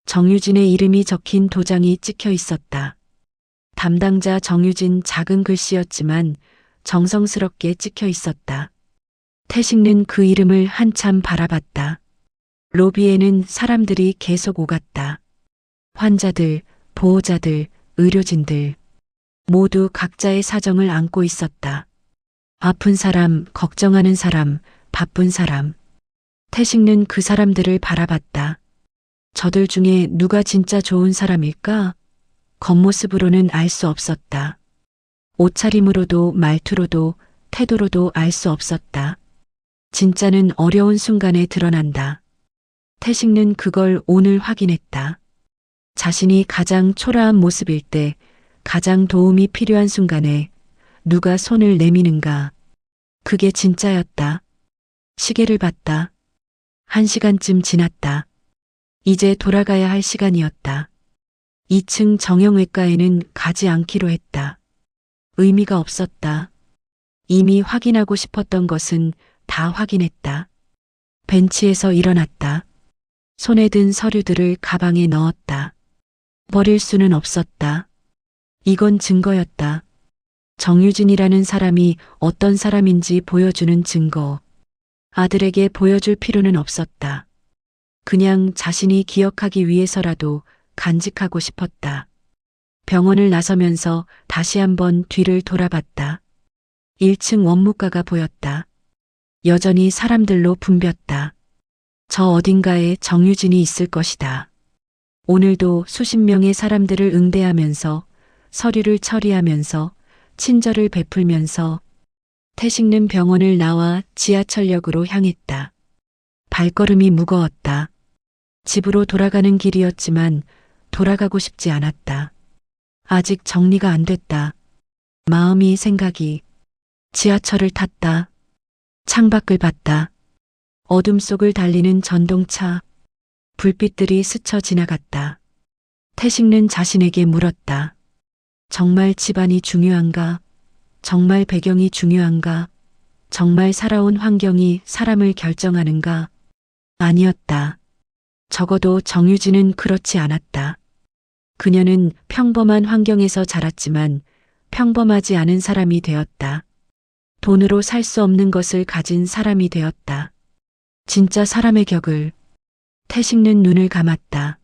정유진의 이름이 적힌 도장이 찍혀 있었다. 담당자 정유진 작은 글씨였지만 정성스럽게 찍혀 있었다. 태식은 그 이름을 한참 바라봤다. 로비에는 사람들이 계속 오갔다. 환자들, 보호자들, 의료진들. 모두 각자의 사정을 안고 있었다. 아픈 사람, 걱정하는 사람, 바쁜 사람. 태식은 그 사람들을 바라봤다. 저들 중에 누가 진짜 좋은 사람일까? 겉모습으로는 알 수 없었다. 옷차림으로도 말투로도 태도로도 알 수 없었다. 진짜는 어려운 순간에 드러난다. 태식은 그걸 오늘 확인했다. 자신이 가장 초라한 모습일 때, 가장 도움이 필요한 순간에 누가 손을 내미는가. 그게 진짜였다. 시계를 봤다. 1시간쯤 지났다. 이제 돌아가야 할 시간이었다. 2층 정형외과에는 가지 않기로 했다. 의미가 없었다. 이미 확인하고 싶었던 것은 다 확인했다. 벤치에서 일어났다. 손에 든 서류들을 가방에 넣었다. 버릴 수는 없었다. 이건 증거였다. 정유진이라는 사람이 어떤 사람인지 보여주는 증거. 아들에게 보여줄 필요는 없었다. 그냥 자신이 기억하기 위해서라도 간직하고 싶었다. 병원을 나서면서 다시 한번 뒤를 돌아봤다. 1층 원무과가 보였다. 여전히 사람들로 붐볐다. 저 어딘가에 정유진이 있을 것이다. 오늘도 수십 명의 사람들을 응대하면서 서류를 처리하면서 친절을 베풀면서 태식는 병원을 나와 지하철역으로 향했다. 발걸음이 무거웠다. 집으로 돌아가는 길이었지만 돌아가고 싶지 않았다. 아직 정리가 안 됐다. 마음이 생각이. 지하철을 탔다. 창밖을 봤다. 어둠 속을 달리는 전동차. 불빛들이 스쳐 지나갔다. 태식는 자신에게 물었다. 정말 집안이 중요한가? 정말 배경이 중요한가? 정말 살아온 환경이 사람을 결정하는가? 아니었다. 적어도 정유진은 그렇지 않았다. 그녀는 평범한 환경에서 자랐지만 평범하지 않은 사람이 되었다. 돈으로 살 수 없는 것을 가진 사람이 되었다. 진짜 사람의 격을. 태식는 눈을 감았다.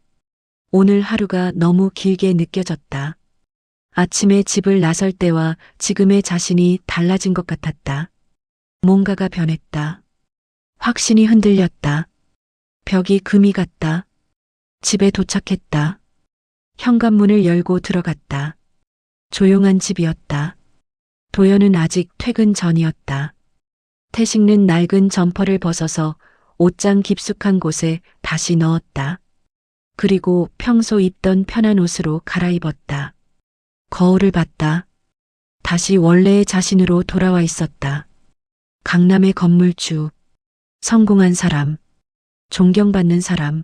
오늘 하루가 너무 길게 느껴졌다. 아침에 집을 나설 때와 지금의 자신이 달라진 것 같았다. 뭔가가 변했다. 확신이 흔들렸다. 벽이 금이 갔다. 집에 도착했다. 현관문을 열고 들어갔다. 조용한 집이었다. 도연은 아직 퇴근 전이었다. 태식는 낡은 점퍼를 벗어서 옷장 깊숙한 곳에 다시 넣었다. 그리고 평소 입던 편한 옷으로 갈아입었다. 거울을 봤다. 다시 원래의 자신으로 돌아와 있었다. 강남의 건물주. 성공한 사람. 존경받는 사람.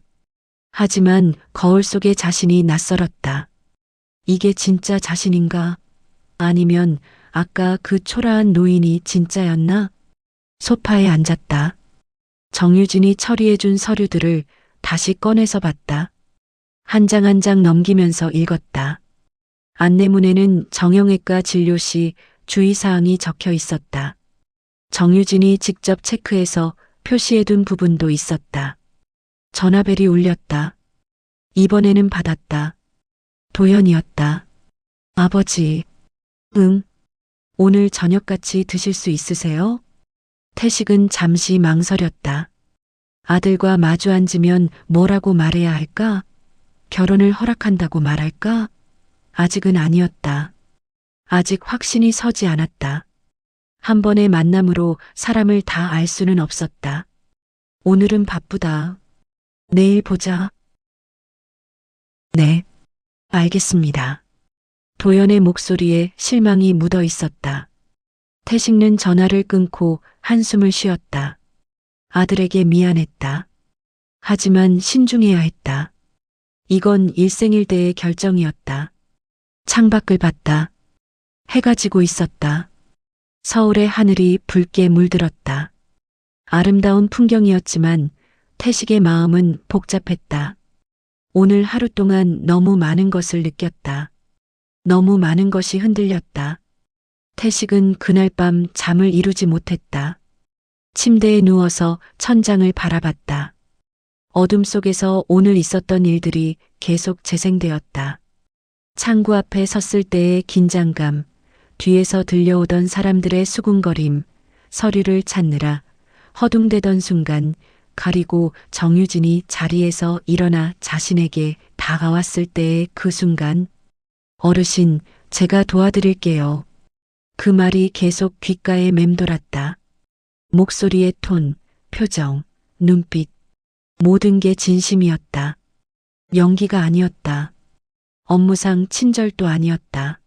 하지만 거울 속의 자신이 낯설었다. 이게 진짜 자신인가? 아니면 아까 그 초라한 노인이 진짜였나? 소파에 앉았다. 정유진이 처리해준 서류들을 다시 꺼내서 봤다. 한 장 한 장 넘기면서 읽었다. 안내문에는 정형외과 진료 시 주의사항이 적혀 있었다. 정유진이 직접 체크해서 표시해둔 부분도 있었다. 전화벨이 울렸다. 이번에는 받았다. 도연이었다. 아버지. 응. 오늘 저녁 같이 드실 수 있으세요? 태식은 잠시 망설였다. 아들과 마주 앉으면 뭐라고 말해야 할까? 결혼을 허락한다고 말할까? 아직은 아니었다. 아직 확신이 서지 않았다. 한 번의 만남으로 사람을 다 알 수는 없었다. 오늘은 바쁘다. 내일 보자. 네, 알겠습니다. 도연의 목소리에 실망이 묻어 있었다. 태식는 전화를 끊고 한숨을 쉬었다. 아들에게 미안했다. 하지만 신중해야 했다. 이건 일생일대의 결정이었다. 창밖을 봤다. 해가 지고 있었다. 서울의 하늘이 붉게 물들었다. 아름다운 풍경이었지만 태식의 마음은 복잡했다. 오늘 하루 동안 너무 많은 것을 느꼈다. 너무 많은 것이 흔들렸다. 태식은 그날 밤 잠을 이루지 못했다. 침대에 누워서 천장을 바라봤다. 어둠 속에서 오늘 있었던 일들이 계속 재생되었다. 창구 앞에 섰을 때의 긴장감, 뒤에서 들려오던 사람들의 수군거림, 서류를 찾느라 허둥대던 순간, 그리고 정유진이 자리에서 일어나 자신에게 다가왔을 때의 그 순간, 어르신, 제가 도와드릴게요. 그 말이 계속 귓가에 맴돌았다. 목소리의 톤, 표정, 눈빛, 모든 게 진심이었다. 연기가 아니었다. 업무상 친절도 아니었다.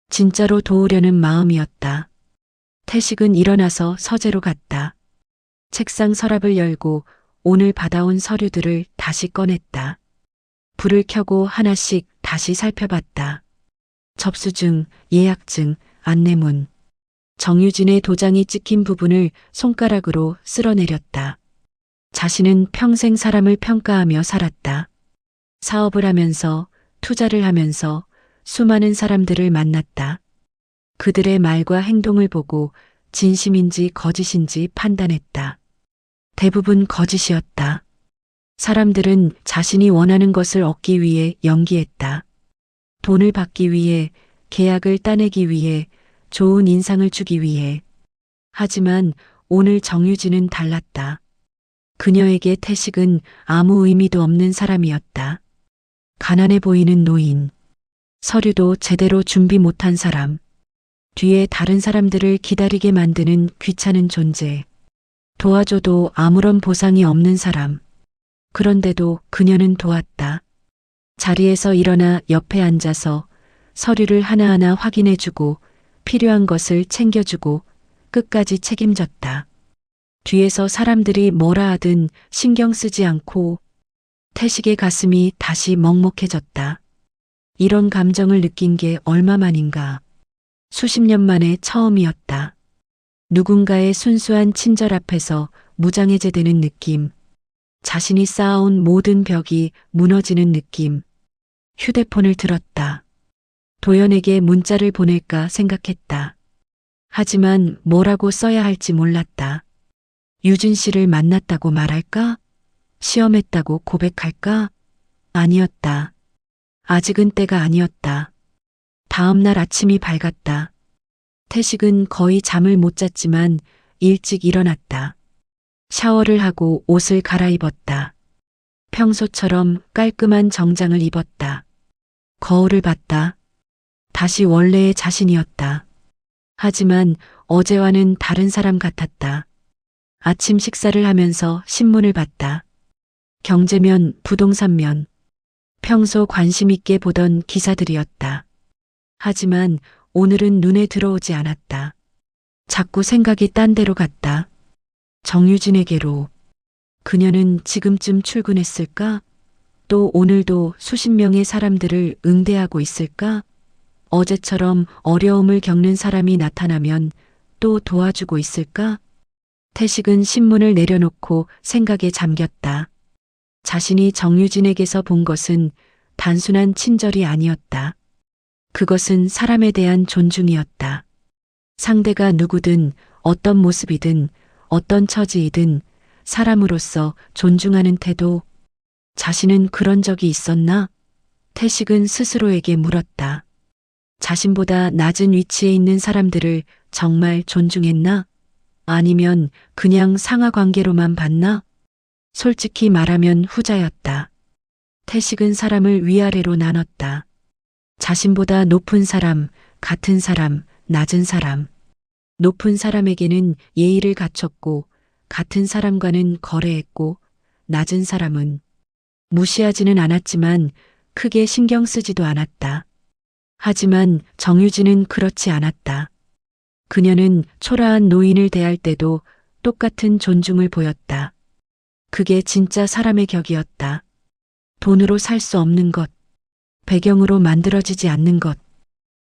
진짜로 도우려는 마음이었다. 태식은 일어나서 서재로 갔다. 책상 서랍을 열고 오늘 받아온 서류들을 다시 꺼냈다. 불을 켜고 하나씩 다 다시 살펴봤다. 접수증, 예약증, 안내문. 정유진의 도장이 찍힌 부분을 손가락으로 쓸어내렸다. 자신은 평생 사람을 평가하며 살았다. 사업을 하면서, 투자를 하면서 수많은 사람들을 만났다. 그들의 말과 행동을 보고 진심인지 거짓인지 판단했다. 대부분 거짓이었다. 사람들은 자신이 원하는 것을 얻기 위해 연기했다. 돈을 받기 위해, 계약을 따내기 위해, 좋은 인상을 주기 위해. 하지만 오늘 정유진은 달랐다. 그녀에게 태식은 아무 의미도 없는 사람이었다. 가난해 보이는 노인. 서류도 제대로 준비 못한 사람. 뒤에 다른 사람들을 기다리게 만드는 귀찮은 존재. 도와줘도 아무런 보상이 없는 사람. 그런데도 그녀는 도왔다. 자리에서 일어나 옆에 앉아서 서류를 하나하나 확인해주고 필요한 것을 챙겨주고 끝까지 책임졌다. 뒤에서 사람들이 뭐라 하든 신경 쓰지 않고. 태식의 가슴이 다시 먹먹해졌다. 이런 감정을 느낀 게 얼마만인가. 수십 년 만에 처음이었다. 누군가의 순수한 친절 앞에서 무장해제되는 느낌. 자신이 쌓아온 모든 벽이 무너지는 느낌. 휴대폰을 들었다. 도연에게 문자를 보낼까 생각했다. 하지만 뭐라고 써야 할지 몰랐다. 유진 씨를 만났다고 말할까? 시험했다고 고백할까? 아니었다. 아직은 때가 아니었다. 다음 날 아침이 밝았다. 태식은 거의 잠을 못 잤지만 일찍 일어났다. 샤워를 하고 옷을 갈아입었다. 평소처럼 깔끔한 정장을 입었다. 거울을 봤다. 다시 원래의 자신이었다. 하지만 어제와는 다른 사람 같았다. 아침 식사를 하면서 신문을 봤다. 경제면, 부동산면. 평소 관심 있게 보던 기사들이었다. 하지만 오늘은 눈에 들어오지 않았다. 자꾸 생각이 딴 데로 갔다. 정유진에게로. 그녀는 지금쯤 출근했을까? 또 오늘도 수십 명의 사람들을 응대하고 있을까? 어제처럼 어려움을 겪는 사람이 나타나면 또 도와주고 있을까? 태식은 신문을 내려놓고 생각에 잠겼다. 자신이 정유진에게서 본 것은 단순한 친절이 아니었다. 그것은 사람에 대한 존중이었다. 상대가 누구든 어떤 모습이든 어떤 처지이든 사람으로서 존중하는 태도. 자신은 그런 적이 있었나? 태식은 스스로에게 물었다. 자신보다 낮은 위치에 있는 사람들을 정말 존중했나? 아니면 그냥 상하 관계로만 봤나? 솔직히 말하면 후자였다. 태식은 사람을 위아래로 나눴다. 자신보다 높은 사람, 같은 사람, 낮은 사람. 높은 사람에게는 예의를 갖췄고 같은 사람과는 거래했고 낮은 사람은 무시하지는 않았지만 크게 신경 쓰지도 않았다. 하지만 정유진은 그렇지 않았다. 그녀는 초라한 노인을 대할 때도 똑같은 존중을 보였다. 그게 진짜 사람의 격이었다. 돈으로 살 수 없는 것, 배경으로 만들어지지 않는 것.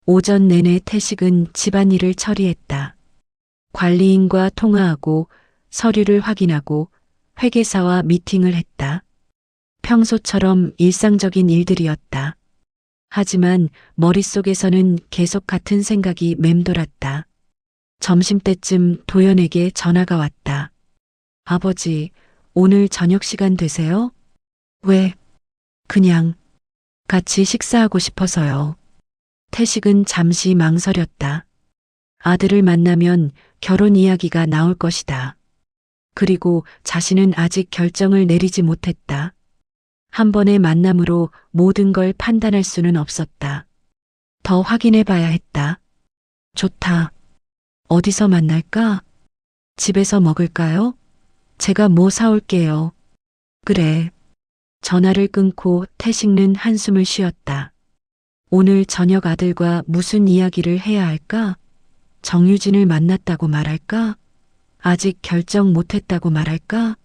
오전 내내 태식은 집안일을 처리했다. 관리인과 통화하고 서류를 확인하고 회계사와 미팅을 했다. 평소처럼 일상적인 일들이었다. 하지만 머릿속에서는 계속 같은 생각이 맴돌았다. 점심때쯤 도연에게 전화가 왔다. 아버지, 오늘 저녁 시간 되세요? 왜? 그냥 같이 식사하고 싶어서요. 태식은 잠시 망설였다. 아들을 만나면 결혼 이야기가 나올 것이다. 그리고 자신은 아직 결정을 내리지 못했다. 한 번의 만남으로 모든 걸 판단할 수는 없었다. 더 확인해 봐야 했다. 좋다. 어디서 만날까? 집에서 먹을까요? 제가 뭐 사올게요. 그래. 전화를 끊고 태식는 한숨을 쉬었다. 오늘 저녁 아들과 무슨 이야기를 해야 할까? 정유진을 만났다고 말할까? 아직 결정 못했다고 말할까?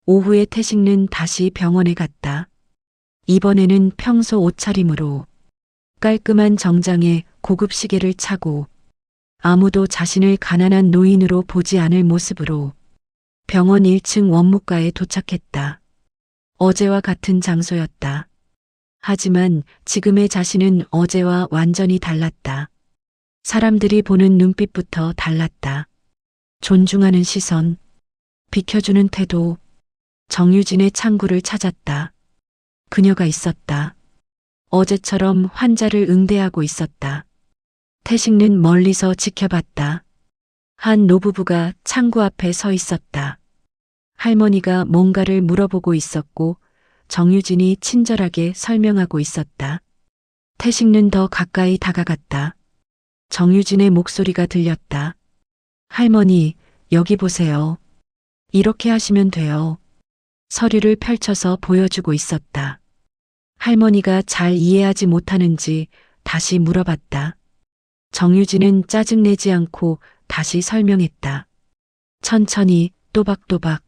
오후에 태식는 다시 병원에 갔다. 이번에는 평소 옷차림으로 깔끔한 정장에 고급 시계를 차고 아무도 자신을 가난한 노인으로 보지 않을 모습으로 병원 1층 원무과에 도착했다. 어제와 같은 장소였다. 하지만 지금의 자신은 어제와 완전히 달랐다. 사람들이 보는 눈빛부터 달랐다. 존중하는 시선, 비켜주는 태도, 정유진의 창구를 찾았다. 그녀가 있었다. 어제처럼 환자를 응대하고 있었다. 태식는 멀리서 지켜봤다. 한 노부부가 창구 앞에 서 있었다. 할머니가 뭔가를 물어보고 있었고 정유진이 친절하게 설명하고 있었다. 태식는 더 가까이 다가갔다. 정유진의 목소리가 들렸다. 할머니, 여기 보세요. 이렇게 하시면 돼요. 서류를 펼쳐서 보여주고 있었다. 할머니가 잘 이해하지 못하는지 다시 물어봤다. 정유진은 짜증내지 않고 다시 설명했다. 천천히 또박또박.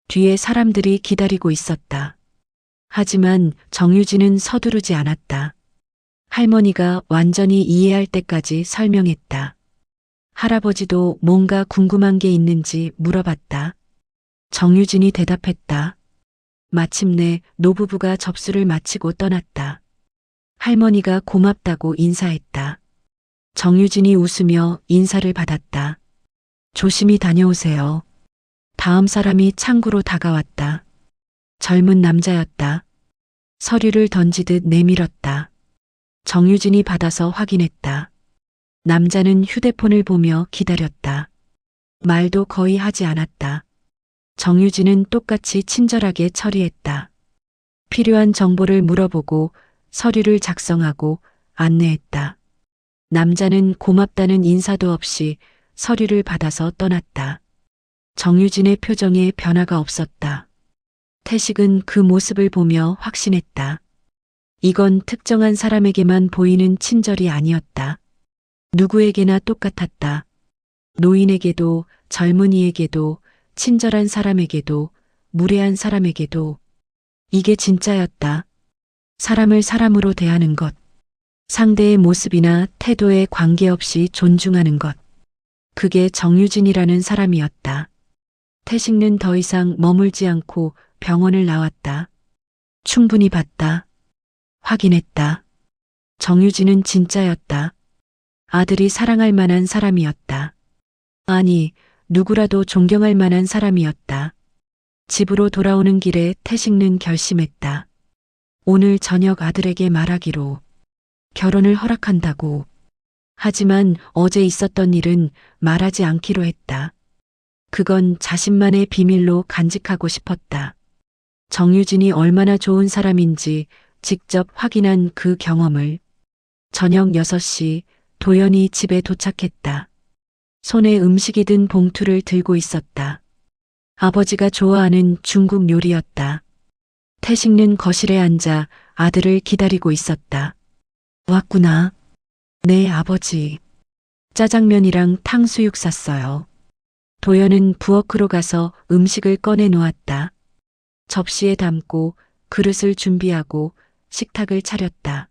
뒤에 사람들이 기다리고 있었다. 하지만 정유진은 서두르지 않았다. 할머니가 완전히 이해할 때까지 설명했다. 할아버지도 뭔가 궁금한 게 있는지 물어봤다. 정유진이 대답했다. 마침내 노부부가 접수를 마치고 떠났다. 할머니가 고맙다고 인사했다. 정유진이 웃으며 인사를 받았다. 조심히 다녀오세요. 다음 사람이 창구로 다가왔다. 젊은 남자였다. 서류를 던지듯 내밀었다. 정유진이 받아서 확인했다. 남자는 휴대폰을 보며 기다렸다. 말도 거의 하지 않았다. 정유진은 똑같이 친절하게 처리했다. 필요한 정보를 물어보고 서류를 작성하고 안내했다. 남자는 고맙다는 인사도 없이 서류를 받아서 떠났다. 정유진의 표정에 변화가 없었다. 태식은 그 모습을 보며 확신했다. 이건 특정한 사람에게만 보이는 친절이 아니었다. 누구에게나 똑같았다. 노인에게도 젊은이에게도 친절한 사람에게도 무례한 사람에게도 이게 진짜였다. 사람을 사람으로 대하는 것. 상대의 모습이나 태도에 관계없이 존중하는 것. 그게 정유진이라는 사람이었다. 태식는 더 이상 머물지 않고 병원을 나왔다. 충분히 봤다. 확인했다. 정유진은 진짜였다. 아들이 사랑할 만한 사람이었다. 아니, 누구라도 존경할 만한 사람이었다. 집으로 돌아오는 길에 태식는 결심했다. 오늘 저녁 아들에게 말하기로. 결혼을 허락한다고. 하지만 어제 있었던 일은 말하지 않기로 했다. 그건 자신만의 비밀로 간직하고 싶었다. 정유진이 얼마나 좋은 사람인지 직접 확인한 그 경험을. 저녁 6시 도연이 집에 도착했다. 손에 음식이 든 봉투를 들고 있었다. 아버지가 좋아하는 중국 요리였다. 태식는 거실에 앉아 아들을 기다리고 있었다. 왔구나. 네, 아버지. 짜장면이랑 탕수육 샀어요. 도연은 부엌으로 가서 음식을 꺼내 놓았다. 접시에 담고 그릇을 준비하고 식탁을 차렸다.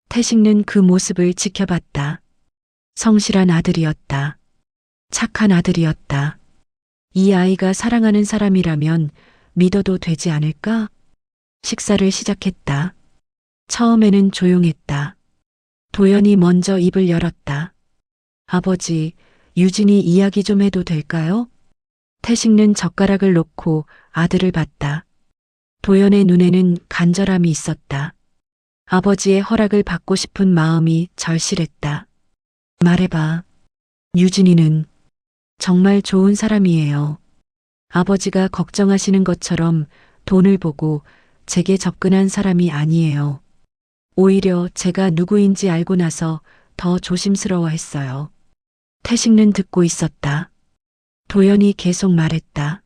태식는 그 모습을 지켜봤다. 성실한 아들이었다. 착한 아들이었다. 이 아이가 사랑하는 사람이라면 믿어도 되지 않을까? 식사를 시작했다. 처음에는 조용했다. 도연이 먼저 입을 열었다. 아버지, 유진이 이야기 좀 해도 될까요? 태식는 젓가락을 놓고 아들을 봤다. 도연의 눈에는 간절함이 있었다. 아버지의 허락을 받고 싶은 마음이 절실했다. 말해봐. 유진이는 정말 좋은 사람이에요. 아버지가 걱정하시는 것처럼 돈을 보고 제게 접근한 사람이 아니에요. 오히려 제가 누구인지 알고 나서 더 조심스러워했어요. 태식는 듣고 있었다. 도연이 계속 말했다.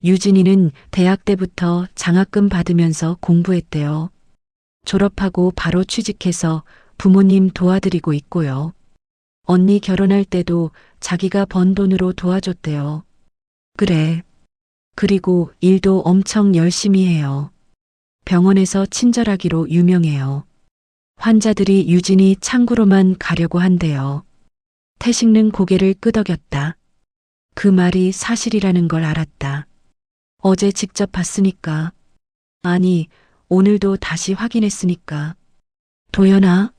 유진이는 대학 때부터 장학금 받으면서 공부했대요. 졸업하고 바로 취직해서 부모님 도와드리고 있고요. 언니 결혼할 때도 자기가 번 돈으로 도와줬대요. 그래. 그리고 일도 엄청 열심히 해요. 병원에서 친절하기로 유명해요. 환자들이 유진이 창구로만 가려고 한대요. 태식는 고개를 끄덕였다. 그 말이 사실이라는 걸 알았다. 어제 직접 봤으니까. 아니, 오늘도 다시 확인했으니까. 도연아?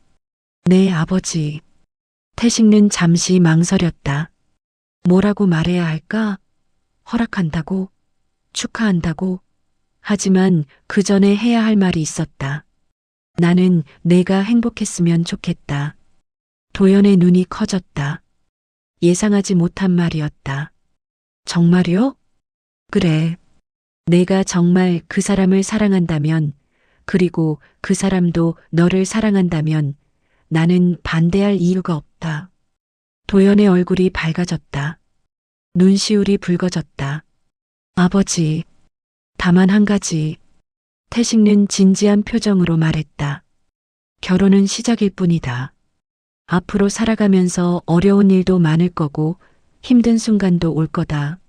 네, 아버지. 태식는 잠시 망설였다. 뭐라고 말해야 할까? 허락한다고? 축하한다고? 하지만 그 전에 해야 할 말이 있었다. 나는 내가 행복했으면 좋겠다. 도연의 눈이 커졌다. 예상하지 못한 말이었다. 정말요? 그래. 내가 정말 그 사람을 사랑한다면, 그리고 그 사람도 너를 사랑한다면 나는 반대할 이유가 없다. 도연의 얼굴이 밝아졌다. 눈시울이 붉어졌다. 아버지, 다만 한 가지. 태식는 진지한 표정으로 말했다. 결혼은 시작일 뿐이다. 앞으로 살아가면서 어려운 일도 많을 거고 힘든 순간도 올 거다.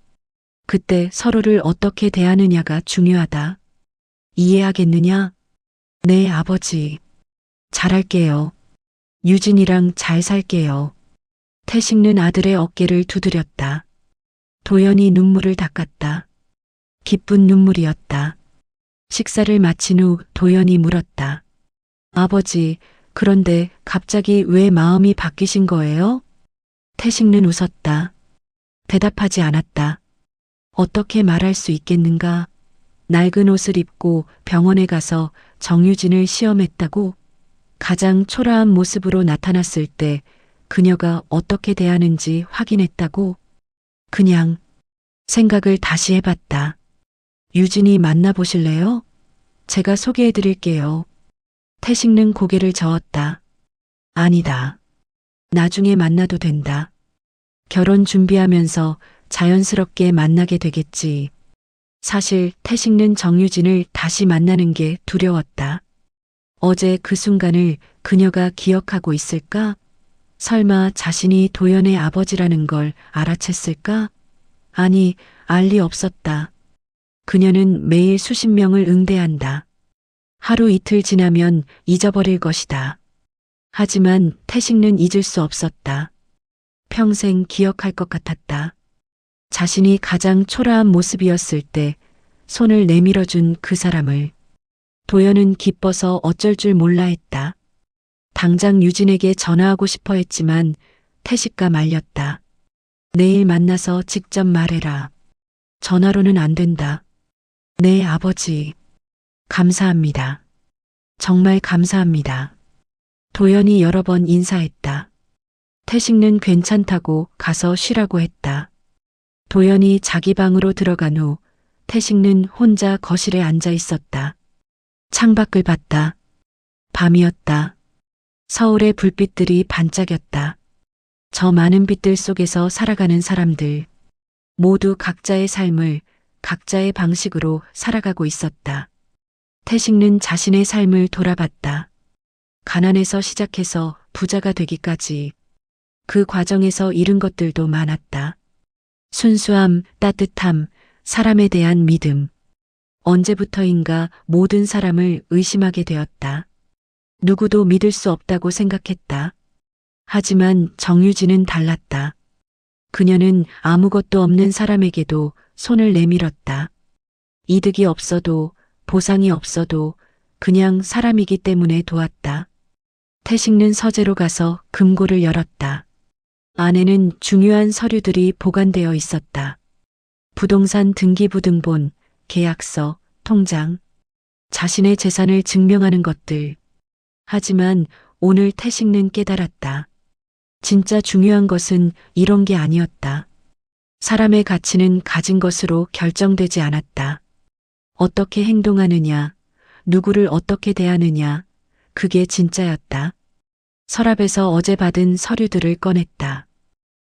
그때 서로를 어떻게 대하느냐가 중요하다. 이해하겠느냐? 네, 아버지. 잘할게요. 유진이랑 잘 살게요. 태식는 아들의 어깨를 두드렸다. 도연이 눈물을 닦았다. 기쁜 눈물이었다. 식사를 마친 후 도연이 물었다. 아버지, 그런데 갑자기 왜 마음이 바뀌신 거예요? 태식는 웃었다. 대답하지 않았다. 어떻게 말할 수 있겠는가? 낡은 옷을 입고 병원에 가서 정유진을 시험했다고? 가장 초라한 모습으로 나타났을 때 그녀가 어떻게 대하는지 확인했다고? 그냥 생각을 다시 해봤다. 유진이 만나보실래요? 제가 소개해드릴게요. 태식는 고개를 저었다. 아니다. 나중에 만나도 된다. 결혼 준비하면서 자연스럽게 만나게 되겠지. 사실 태식는 정유진을 다시 만나는 게 두려웠다. 어제 그 순간을 그녀가 기억하고 있을까? 설마 자신이 도연의 아버지라는 걸 알아챘을까? 아니, 알 리 없었다. 그녀는 매일 수십 명을 응대한다. 하루 이틀 지나면 잊어버릴 것이다. 하지만 태식는 잊을 수 없었다. 평생 기억할 것 같았다. 자신이 가장 초라한 모습이었을 때 손을 내밀어준 그 사람을. 도연은 기뻐서 어쩔 줄 몰라 했다. 당장 유진에게 전화하고 싶어 했지만 태식과 말렸다. 내일 만나서 직접 말해라. 전화로는 안 된다. 네, 아버지. 감사합니다. 정말 감사합니다. 도연이 여러 번 인사했다. 태식는 괜찮다고 가서 쉬라고 했다. 도연이 자기 방으로 들어간 후 태식는 혼자 거실에 앉아 있었다. 창밖을 봤다. 밤이었다. 서울의 불빛들이 반짝였다. 저 많은 빛들 속에서 살아가는 사람들. 모두 각자의 삶을 각자의 방식으로 살아가고 있었다. 태식는 자신의 삶을 돌아봤다. 가난에서 시작해서 부자가 되기까지 그 과정에서 잃은 것들도 많았다. 순수함, 따뜻함, 사람에 대한 믿음. 언제부터인가 모든 사람을 의심하게 되었다. 누구도 믿을 수 없다고 생각했다. 하지만 정유진은 달랐다. 그녀는 아무것도 없는 사람에게도 손을 내밀었다. 이득이 없어도 보상이 없어도 그냥 사람이기 때문에 도왔다. 태식는 서재로 가서 금고를 열었다. 안에는 중요한 서류들이 보관되어 있었다. 부동산 등기부등본, 계약서, 통장, 자신의 재산을 증명하는 것들. 하지만 오늘 태식는 깨달았다. 진짜 중요한 것은 이런 게 아니었다. 사람의 가치는 가진 것으로 결정되지 않았다. 어떻게 행동하느냐, 누구를 어떻게 대하느냐, 그게 진짜였다. 서랍에서 어제 받은 서류들을 꺼냈다.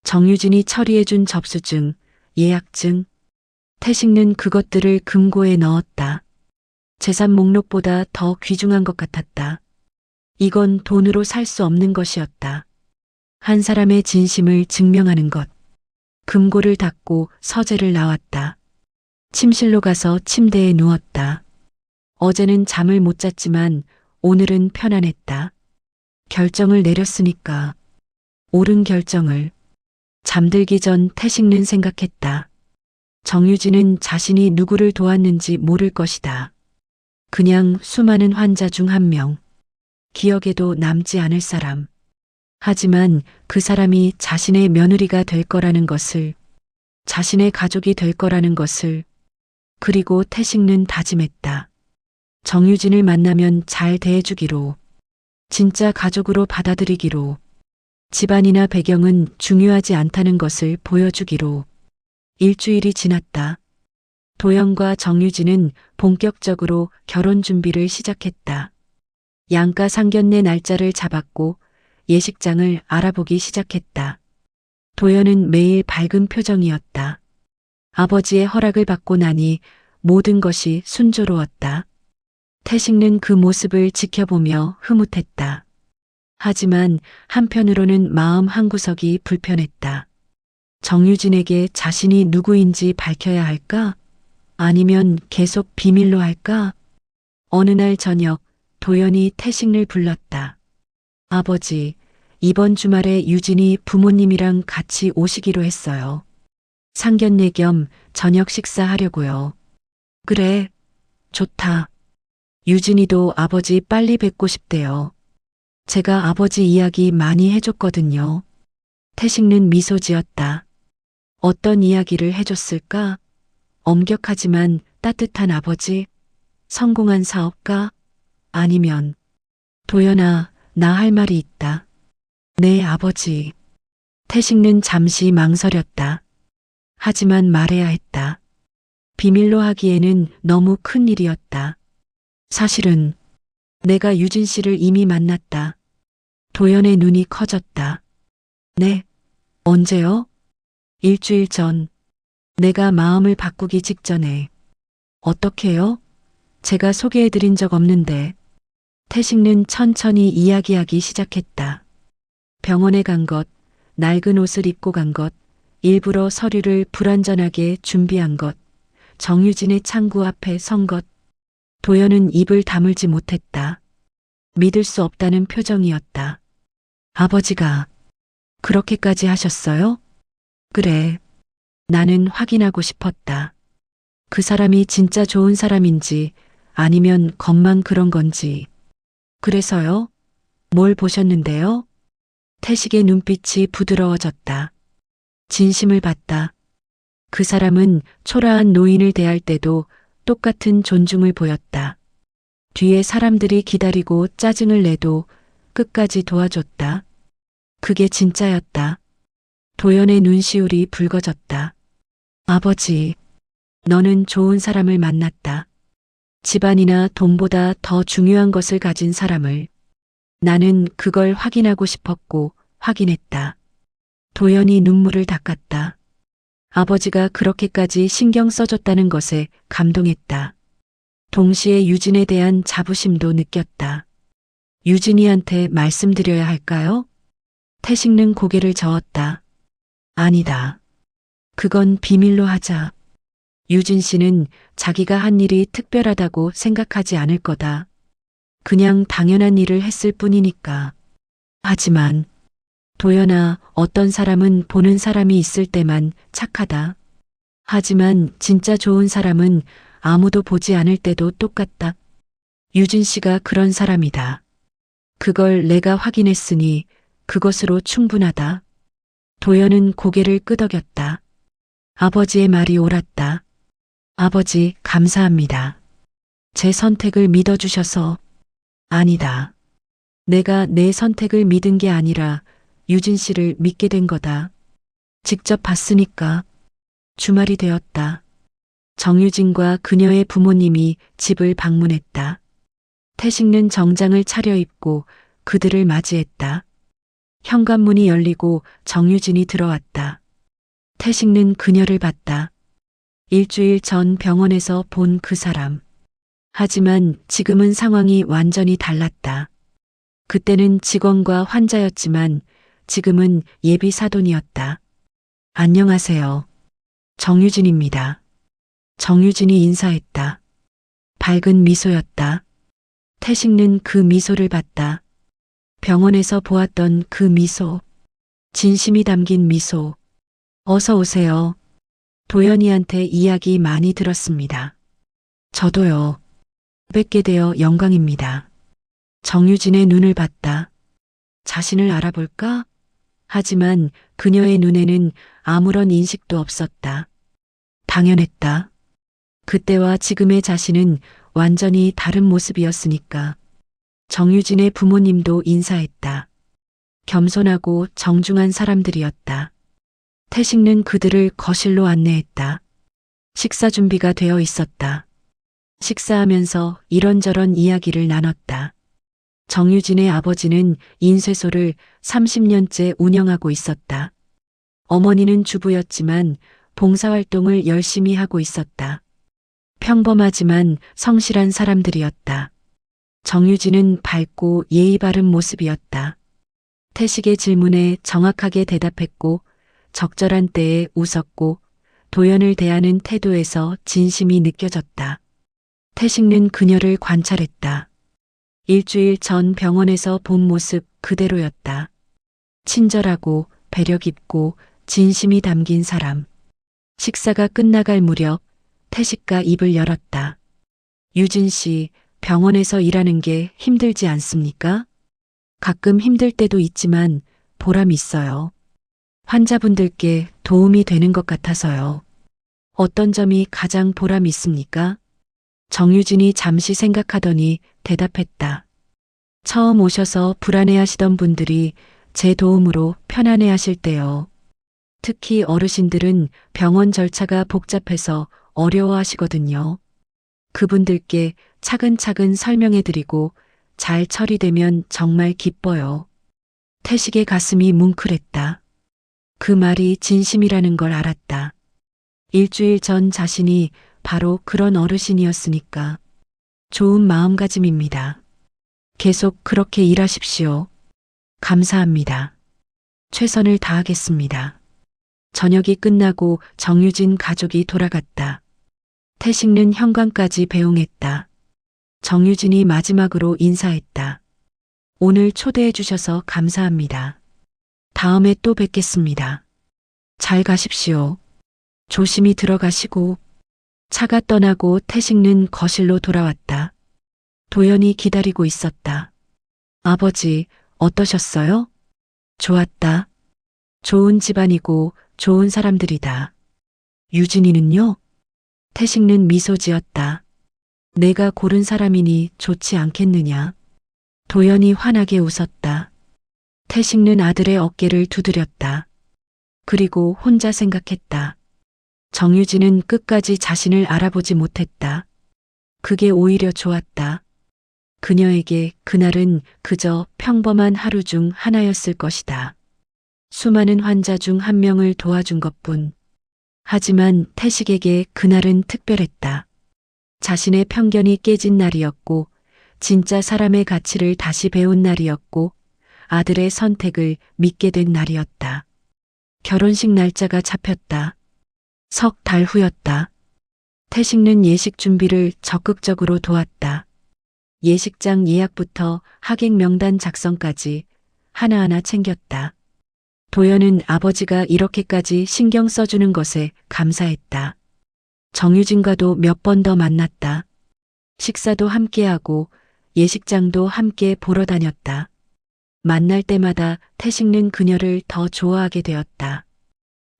정유진이 처리해준 접수증, 예약증. 태식는 그것들을 금고에 넣었다. 재산 목록보다 더 귀중한 것 같았다. 이건 돈으로 살 수 없는 것이었다. 한 사람의 진심을 증명하는 것. 금고를 닫고 서재를 나왔다. 침실로 가서 침대에 누웠다. 어제는 잠을 못 잤지만 오늘은 편안했다. 결정을 내렸으니까. 옳은 결정을. 잠들기 전 태식는 생각했다. 정유진은 자신이 누구를 도왔는지 모를 것이다. 그냥 수많은 환자 중 한 명. 기억에도 남지 않을 사람. 하지만 그 사람이 자신의 며느리가 될 거라는 것을, 자신의 가족이 될 거라는 것을, 그리고 태식는 다짐했다. 정유진을 만나면 잘 대해주기로, 진짜 가족으로 받아들이기로, 집안이나 배경은 중요하지 않다는 것을 보여주기로. 일주일이 지났다. 도연과 정유진은 본격적으로 결혼 준비를 시작했다. 양가 상견례 날짜를 잡았고 예식장을 알아보기 시작했다. 도연은 매일 밝은 표정이었다. 아버지의 허락을 받고 나니 모든 것이 순조로웠다. 태식는 그 모습을 지켜보며 흐뭇했다. 하지만 한편으로는 마음 한구석이 불편했다. 정유진에게 자신이 누구인지 밝혀야 할까? 아니면 계속 비밀로 할까? 어느 날 저녁 도연이 태식을 불렀다. 아버지, 이번 주말에 유진이 부모님이랑 같이 오시기로 했어요. 상견례 겸 저녁 식사하려고요. 그래, 좋다. 유진이도 아버지 빨리 뵙고 싶대요. 제가 아버지 이야기 많이 해줬거든요. 태식는 미소 지었다. 어떤 이야기를 해줬을까? 엄격하지만 따뜻한 아버지? 성공한 사업가? 아니면 도연아, 나 할 말이 있다. 네, 아버지. 태식는 잠시 망설였다. 하지만 말해야 했다. 비밀로 하기에는 너무 큰 일이었다. 사실은 내가 유진 씨를 이미 만났다. 도연의 눈이 커졌다. 네, 언제요? 일주일 전. 내가 마음을 바꾸기 직전에. 어떻게요? 제가 소개해드린 적 없는데. 태식는 천천히 이야기하기 시작했다. 병원에 간 것, 낡은 옷을 입고 간 것, 일부러 서류를 불완전하게 준비한 것, 정유진의 창구 앞에 선 것. 도연은 입을 다물지 못했다. 믿을 수 없다는 표정이었다. 아버지가 그렇게까지 하셨어요? 그래. 나는 확인하고 싶었다. 그 사람이 진짜 좋은 사람인지 아니면 겉만 그런 건지. 그래서요? 뭘 보셨는데요? 태식의 눈빛이 부드러워졌다. 진심을 봤다. 그 사람은 초라한 노인을 대할 때도 똑같은 존중을 보였다. 뒤에 사람들이 기다리고 짜증을 내도 끝까지 도와줬다. 그게 진짜였다. 도연의 눈시울이 붉어졌다. 아버지, 너는 좋은 사람을 만났다. 집안이나 돈보다 더 중요한 것을 가진 사람을. 나는 그걸 확인하고 싶었고 확인했다. 도연이 눈물을 닦았다. 아버지가 그렇게까지 신경 써줬다는 것에 감동했다. 동시에 유진에 대한 자부심도 느꼈다. 유진이한테 말씀드려야 할까요? 태식는 고개를 저었다. 아니다. 그건 비밀로 하자. 유진 씨는 자기가 한 일이 특별하다고 생각하지 않을 거다. 그냥 당연한 일을 했을 뿐이니까. 하지만 도연아, 어떤 사람은 보는 사람이 있을 때만 착하다. 하지만 진짜 좋은 사람은 아무도 보지 않을 때도 똑같다. 유진 씨가 그런 사람이다. 그걸 내가 확인했으니 그것으로 충분하다. 도연은 고개를 끄덕였다. 아버지의 말이 옳았다. 아버지, 감사합니다. 제 선택을 믿어주셔서. 아니다. 내가 내 선택을 믿은 게 아니라 유진 씨를 믿게 된 거다. 직접 봤으니까. 주말이 되었다. 정유진과 그녀의 부모님이 집을 방문했다. 태식는 정장을 차려입고 그들을 맞이했다. 현관문이 열리고 정유진이 들어왔다. 태식는 그녀를 봤다. 일주일 전 병원에서 본 그 사람. 하지만 지금은 상황이 완전히 달랐다. 그때는 직원과 환자였지만 지금은 예비 사돈이었다. 안녕하세요. 정유진입니다. 정유진이 인사했다. 밝은 미소였다. 태식는 그 미소를 봤다. 병원에서 보았던 그 미소. 진심이 담긴 미소. 어서 오세요. 도연이한테 이야기 많이 들었습니다. 저도요. 뵙게 되어 영광입니다. 정유진의 눈을 봤다. 자신을 알아볼까? 하지만 그녀의 눈에는 아무런 인식도 없었다. 당연했다. 그때와 지금의 자신은 완전히 다른 모습이었으니까. 정유진의 부모님도 인사했다. 겸손하고 정중한 사람들이었다. 태식는 그들을 거실로 안내했다. 식사 준비가 되어 있었다. 식사하면서 이런저런 이야기를 나눴다. 정유진의 아버지는 인쇄소를 30년째 운영하고 있었다. 어머니는 주부였지만 봉사활동을 열심히 하고 있었다. 평범하지만 성실한 사람들이었다. 정유진은 밝고 예의 바른 모습이었다. 태식의 질문에 정확하게 대답했고 적절한 때에 웃었고 도연을 대하는 태도에서 진심이 느껴졌다. 태식는 그녀를 관찰했다. 일주일 전 병원에서 본 모습 그대로였다. 친절하고 배려 깊고 진심이 담긴 사람. 식사가 끝나갈 무렵 태식가 입을 열었다. 유진 씨, 병원에서 일하는 게 힘들지 않습니까? 가끔 힘들 때도 있지만 보람 있어요. 환자분들께 도움이 되는 것 같아서요. 어떤 점이 가장 보람 있습니까? 정유진이 잠시 생각하더니 대답했다. 처음 오셔서 불안해하시던 분들이 제 도움으로 편안해하실 때요. 특히 어르신들은 병원 절차가 복잡해서 어려워하시거든요. 그분들께 차근차근 설명해드리고 잘 처리되면 정말 기뻐요. 태식의 가슴이 뭉클했다. 그 말이 진심이라는 걸 알았다. 일주일 전 자신이 바로 그런 어르신이었으니까. 좋은 마음가짐입니다. 계속 그렇게 일하십시오. 감사합니다. 최선을 다하겠습니다. 저녁이 끝나고 정유진 가족이 돌아갔다. 태식는 현관까지 배웅했다. 정유진이 마지막으로 인사했다. 오늘 초대해 주셔서 감사합니다. 다음에 또 뵙겠습니다. 잘 가십시오. 조심히 들어가시고. 차가 떠나고 태식는 거실로 돌아왔다. 도연이 기다리고 있었다. 아버지, 어떠셨어요? 좋았다. 좋은 집안이고 좋은 사람들이다. 유진이는요? 태식는 미소 지었다. 내가 고른 사람이니 좋지 않겠느냐. 도연이 환하게 웃었다. 태식는 아들의 어깨를 두드렸다. 그리고 혼자 생각했다. 정유진은 끝까지 자신을 알아보지 못했다. 그게 오히려 좋았다. 그녀에게 그날은 그저 평범한 하루 중 하나였을 것이다. 수많은 환자 중 한 명을 도와준 것뿐. 하지만 태식에게 그날은 특별했다. 자신의 편견이 깨진 날이었고, 진짜 사람의 가치를 다시 배운 날이었고, 아들의 선택을 믿게 된 날이었다. 결혼식 날짜가 잡혔다. 석 달 후였다. 태식는 예식 준비를 적극적으로 도왔다. 예식장 예약부터 하객 명단 작성까지 하나하나 챙겼다. 도연은 아버지가 이렇게까지 신경 써주는 것에 감사했다. 정유진과도 몇 번 더 만났다. 식사도 함께하고 예식장도 함께 보러 다녔다. 만날 때마다 태식는 그녀를 더 좋아하게 되었다.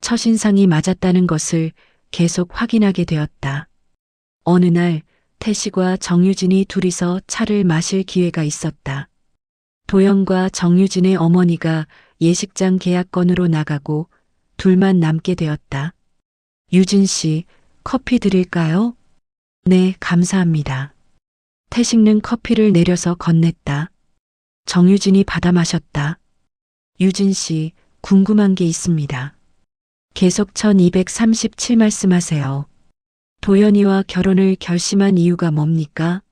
첫인상이 맞았다는 것을 계속 확인하게 되었다. 어느 날 태식과 정유진이 둘이서 차를 마실 기회가 있었다. 도연과 정유진의 어머니가 예식장 계약건으로 나가고 둘만 남게 되었다. 유진 씨, 커피 드릴까요? 네, 감사합니다. 태식는 커피를 내려서 건넸다. 정유진이 받아 마셨다. 유진 씨, 궁금한 게 있습니다. 계속 1237 말씀하세요. 도연이와 결혼을 결심한 이유가 뭡니까?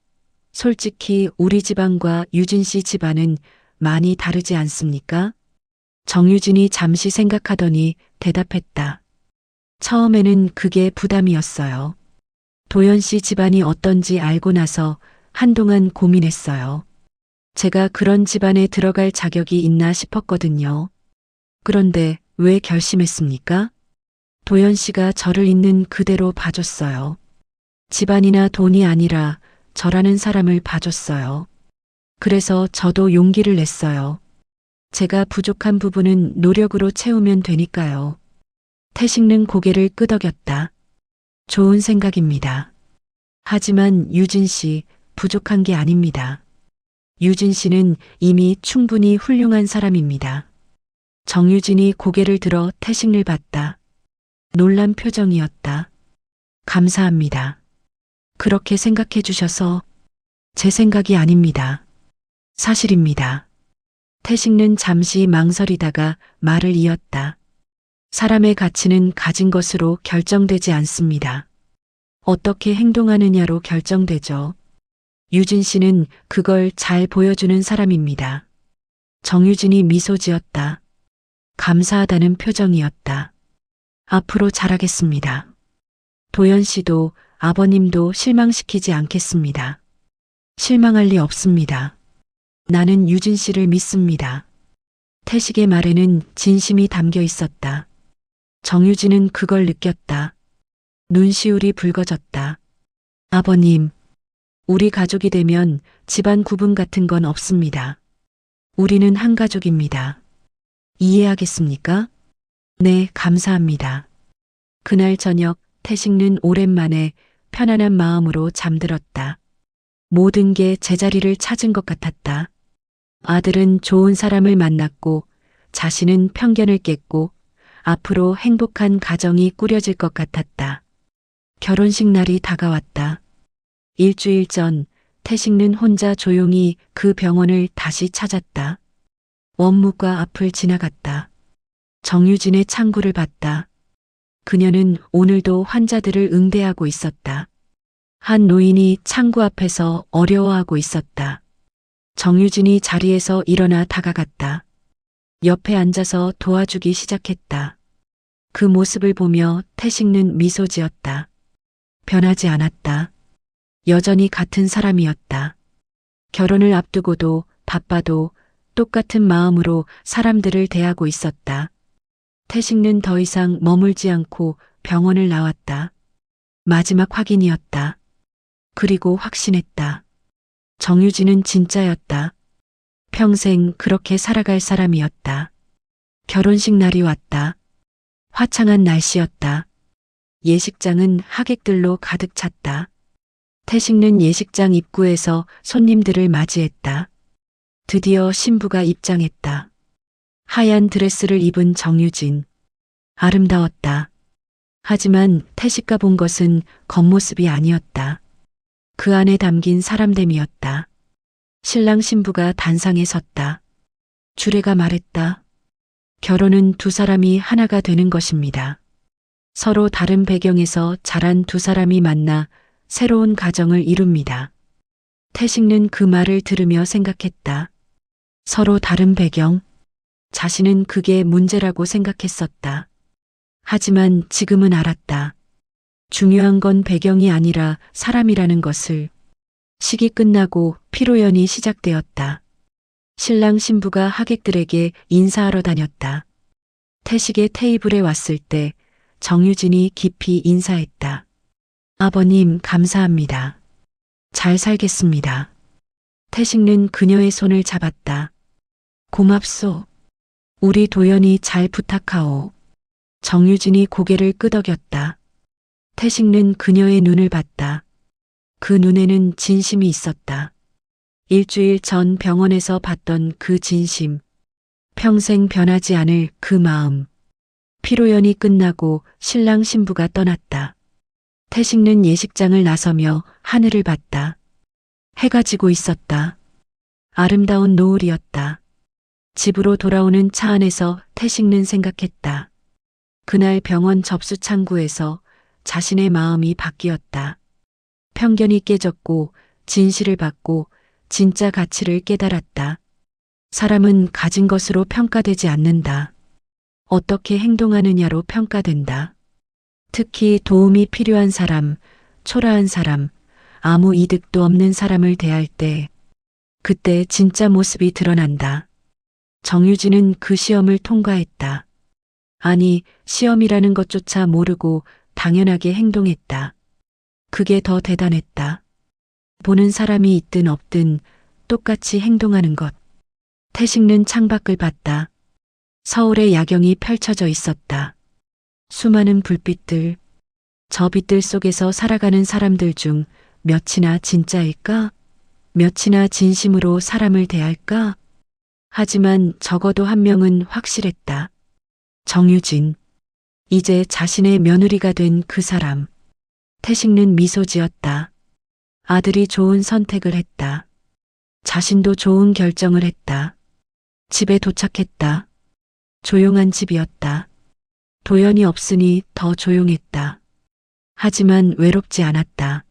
솔직히 우리 집안과 유진 씨 집안은 많이 다르지 않습니까? 정유진이 잠시 생각하더니 대답했다. 처음에는 그게 부담이었어요. 도연 씨 집안이 어떤지 알고 나서 한동안 고민했어요. 제가 그런 집안에 들어갈 자격이 있나 싶었거든요. 그런데 왜 결심했습니까? 도연 씨가 저를 있는 그대로 봐줬어요. 집안이나 돈이 아니라 저라는 사람을 봐줬어요. 그래서 저도 용기를 냈어요. 제가 부족한 부분은 노력으로 채우면 되니까요. 태식는 고개를 끄덕였다. 좋은 생각입니다. 하지만 유진 씨, 부족한 게 아닙니다. 유진 씨는 이미 충분히 훌륭한 사람입니다. 정유진이 고개를 들어 태식을 봤다. 놀란 표정이었다. 감사합니다. 그렇게 생각해 주셔서 제 생각이 아닙니다. 사실입니다. 태식은 잠시 망설이다가 말을 이었다. 사람의 가치는 가진 것으로 결정되지 않습니다. 어떻게 행동하느냐로 결정되죠. 유진 씨는 그걸 잘 보여주는 사람입니다. 정유진이 미소 지었다. 감사하다는 표정이었다. 앞으로 잘하겠습니다. 도연 씨도 아버님도 실망시키지 않겠습니다. 실망할 리 없습니다. 나는 유진 씨를 믿습니다. 태식의 말에는 진심이 담겨 있었다. 정유진은 그걸 느꼈다. 눈시울이 붉어졌다. 아버님, 우리 가족이 되면 집안 구분 같은 건 없습니다. 우리는 한 가족입니다. 이해하겠습니까? 네, 감사합니다. 그날 저녁 태식은 오랜만에 편안한 마음으로 잠들었다. 모든 게 제자리를 찾은 것 같았다. 아들은 좋은 사람을 만났고 자신은 편견을 깼고 앞으로 행복한 가정이 꾸려질 것 같았다. 결혼식 날이 다가왔다. 일주일 전 태식은 혼자 조용히 그 병원을 다시 찾았다. 원무과 앞을 지나갔다. 정유진의 창구를 봤다. 그녀는 오늘도 환자들을 응대하고 있었다. 한 노인이 창구 앞에서 어려워하고 있었다. 정유진이 자리에서 일어나 다가갔다. 옆에 앉아서 도와주기 시작했다. 그 모습을 보며 태식은 미소 지었다. 변하지 않았다. 여전히 같은 사람이었다. 결혼을 앞두고도 바빠도 똑같은 마음으로 사람들을 대하고 있었다. 태식은 더 이상 머물지 않고 병원을 나왔다. 마지막 확인이었다. 그리고 확신했다. 정유진은 진짜였다. 평생 그렇게 살아갈 사람이었다. 결혼식 날이 왔다. 화창한 날씨였다. 예식장은 하객들로 가득 찼다. 태식은 예식장 입구에서 손님들을 맞이했다. 드디어 신부가 입장했다. 하얀 드레스를 입은 정유진. 아름다웠다. 하지만 태식가 본 것은 겉모습이 아니었다. 그 안에 담긴 사람됨이었다. 신랑 신부가 단상에 섰다. 주례가 말했다. 결혼은 두 사람이 하나가 되는 것입니다. 서로 다른 배경에서 자란 두 사람이 만나 새로운 가정을 이룹니다. 태식은 그 말을 들으며 생각했다. 서로 다른 배경? 자신은 그게 문제라고 생각했었다. 하지만 지금은 알았다. 중요한 건 배경이 아니라 사람이라는 것을. 식이 끝나고 피로연이 시작되었다. 신랑 신부가 하객들에게 인사하러 다녔다. 태식의 테이블에 왔을 때 정유진이 깊이 인사했다. 아버님 감사합니다. 잘 살겠습니다. 태식은 그녀의 손을 잡았다. 고맙소. 우리 도연이 잘 부탁하오. 정유진이 고개를 끄덕였다. 태식은 그녀의 눈을 봤다. 그 눈에는 진심이 있었다. 일주일 전 병원에서 봤던 그 진심. 평생 변하지 않을 그 마음. 피로연이 끝나고 신랑 신부가 떠났다. 태식은 예식장을 나서며 하늘을 봤다. 해가 지고 있었다. 아름다운 노을이었다. 집으로 돌아오는 차 안에서 태식은 생각했다. 그날 병원 접수 창구에서 자신의 마음이 바뀌었다. 편견이 깨졌고 진실을 받고 진짜 가치를 깨달았다. 사람은 가진 것으로 평가되지 않는다. 어떻게 행동하느냐로 평가된다. 특히 도움이 필요한 사람, 초라한 사람, 아무 이득도 없는 사람을 대할 때, 그때 진짜 모습이 드러난다. 정유진은 그 시험을 통과했다. 아니, 시험이라는 것조차 모르고 당연하게 행동했다. 그게 더 대단했다. 보는 사람이 있든 없든 똑같이 행동하는 것. 태식는 창밖을 봤다. 서울의 야경이 펼쳐져 있었다. 수많은 불빛들, 저 빛들 속에서 살아가는 사람들 중 몇이나 진짜일까? 몇이나 진심으로 사람을 대할까? 하지만 적어도 한 명은 확실했다. 정유진. 이제 자신의 며느리가 된 그 사람. 태식는 미소 지었다. 아들이 좋은 선택을 했다. 자신도 좋은 결정을 했다. 집에 도착했다. 조용한 집이었다. 도연이 없으니 더 조용했다. 하지만 외롭지 않았다.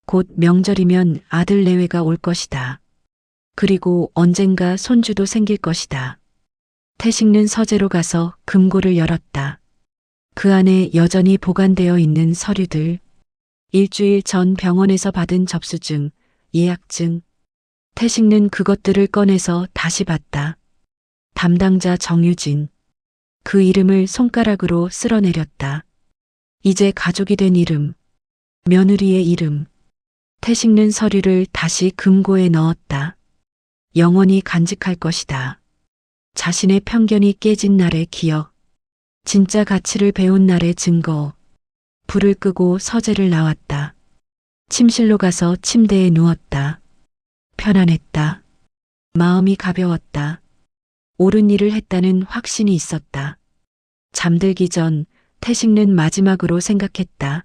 곧 명절이면 아들 내외가 올 것이다. 그리고 언젠가 손주도 생길 것이다. 태식는 서재로 가서 금고를 열었다. 그 안에 여전히 보관되어 있는 서류들. 일주일 전 병원에서 받은 접수증, 예약증. 태식는 그것들을 꺼내서 다시 봤다. 담당자 정유진. 그 이름을 손가락으로 쓸어내렸다. 이제 가족이 된 이름. 며느리의 이름. 태식는 서류를 다시 금고에 넣었다. 영원히 간직할 것이다. 자신의 편견이 깨진 날의 기억. 진짜 가치를 배운 날의 증거. 불을 끄고 서재를 나왔다. 침실로 가서 침대에 누웠다. 편안했다. 마음이 가벼웠다. 옳은 일을 했다는 확신이 있었다. 잠들기 전 태식는 마지막으로 생각했다.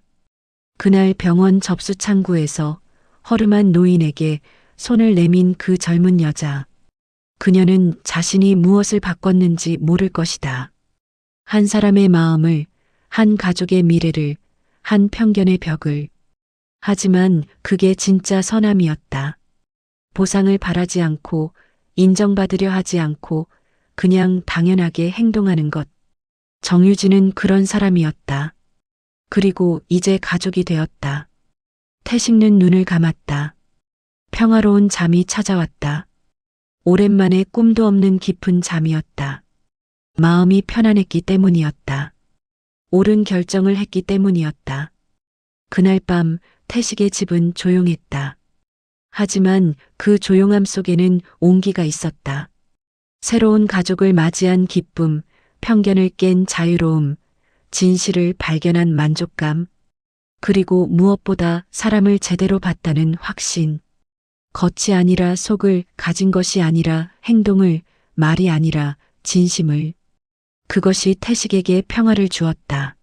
그날 병원 접수 창구에서 허름한 노인에게 손을 내민 그 젊은 여자. 그녀는 자신이 무엇을 바꿨는지 모를 것이다. 한 사람의 마음을, 한 가족의 미래를, 한 편견의 벽을. 하지만 그게 진짜 선함이었다. 보상을 바라지 않고 인정받으려 하지 않고 그냥 당연하게 행동하는 것. 정유진은 그런 사람이었다. 그리고 이제 가족이 되었다. 태식는 눈을 감았다. 평화로운 잠이 찾아왔다. 오랜만에 꿈도 없는 깊은 잠이었다. 마음이 편안했기 때문이었다. 옳은 결정을 했기 때문이었다. 그날 밤 태식의 집은 조용했다. 하지만 그 조용함 속에는 온기가 있었다. 새로운 가족을 맞이한 기쁨, 편견을 깬 자유로움, 진실을 발견한 만족감, 그리고 무엇보다 사람을 제대로 봤다는 확신. 겉이 아니라 속을, 가진 것이 아니라 행동을, 말이 아니라 진심을. 그것이 태식에게 평화를 주었다.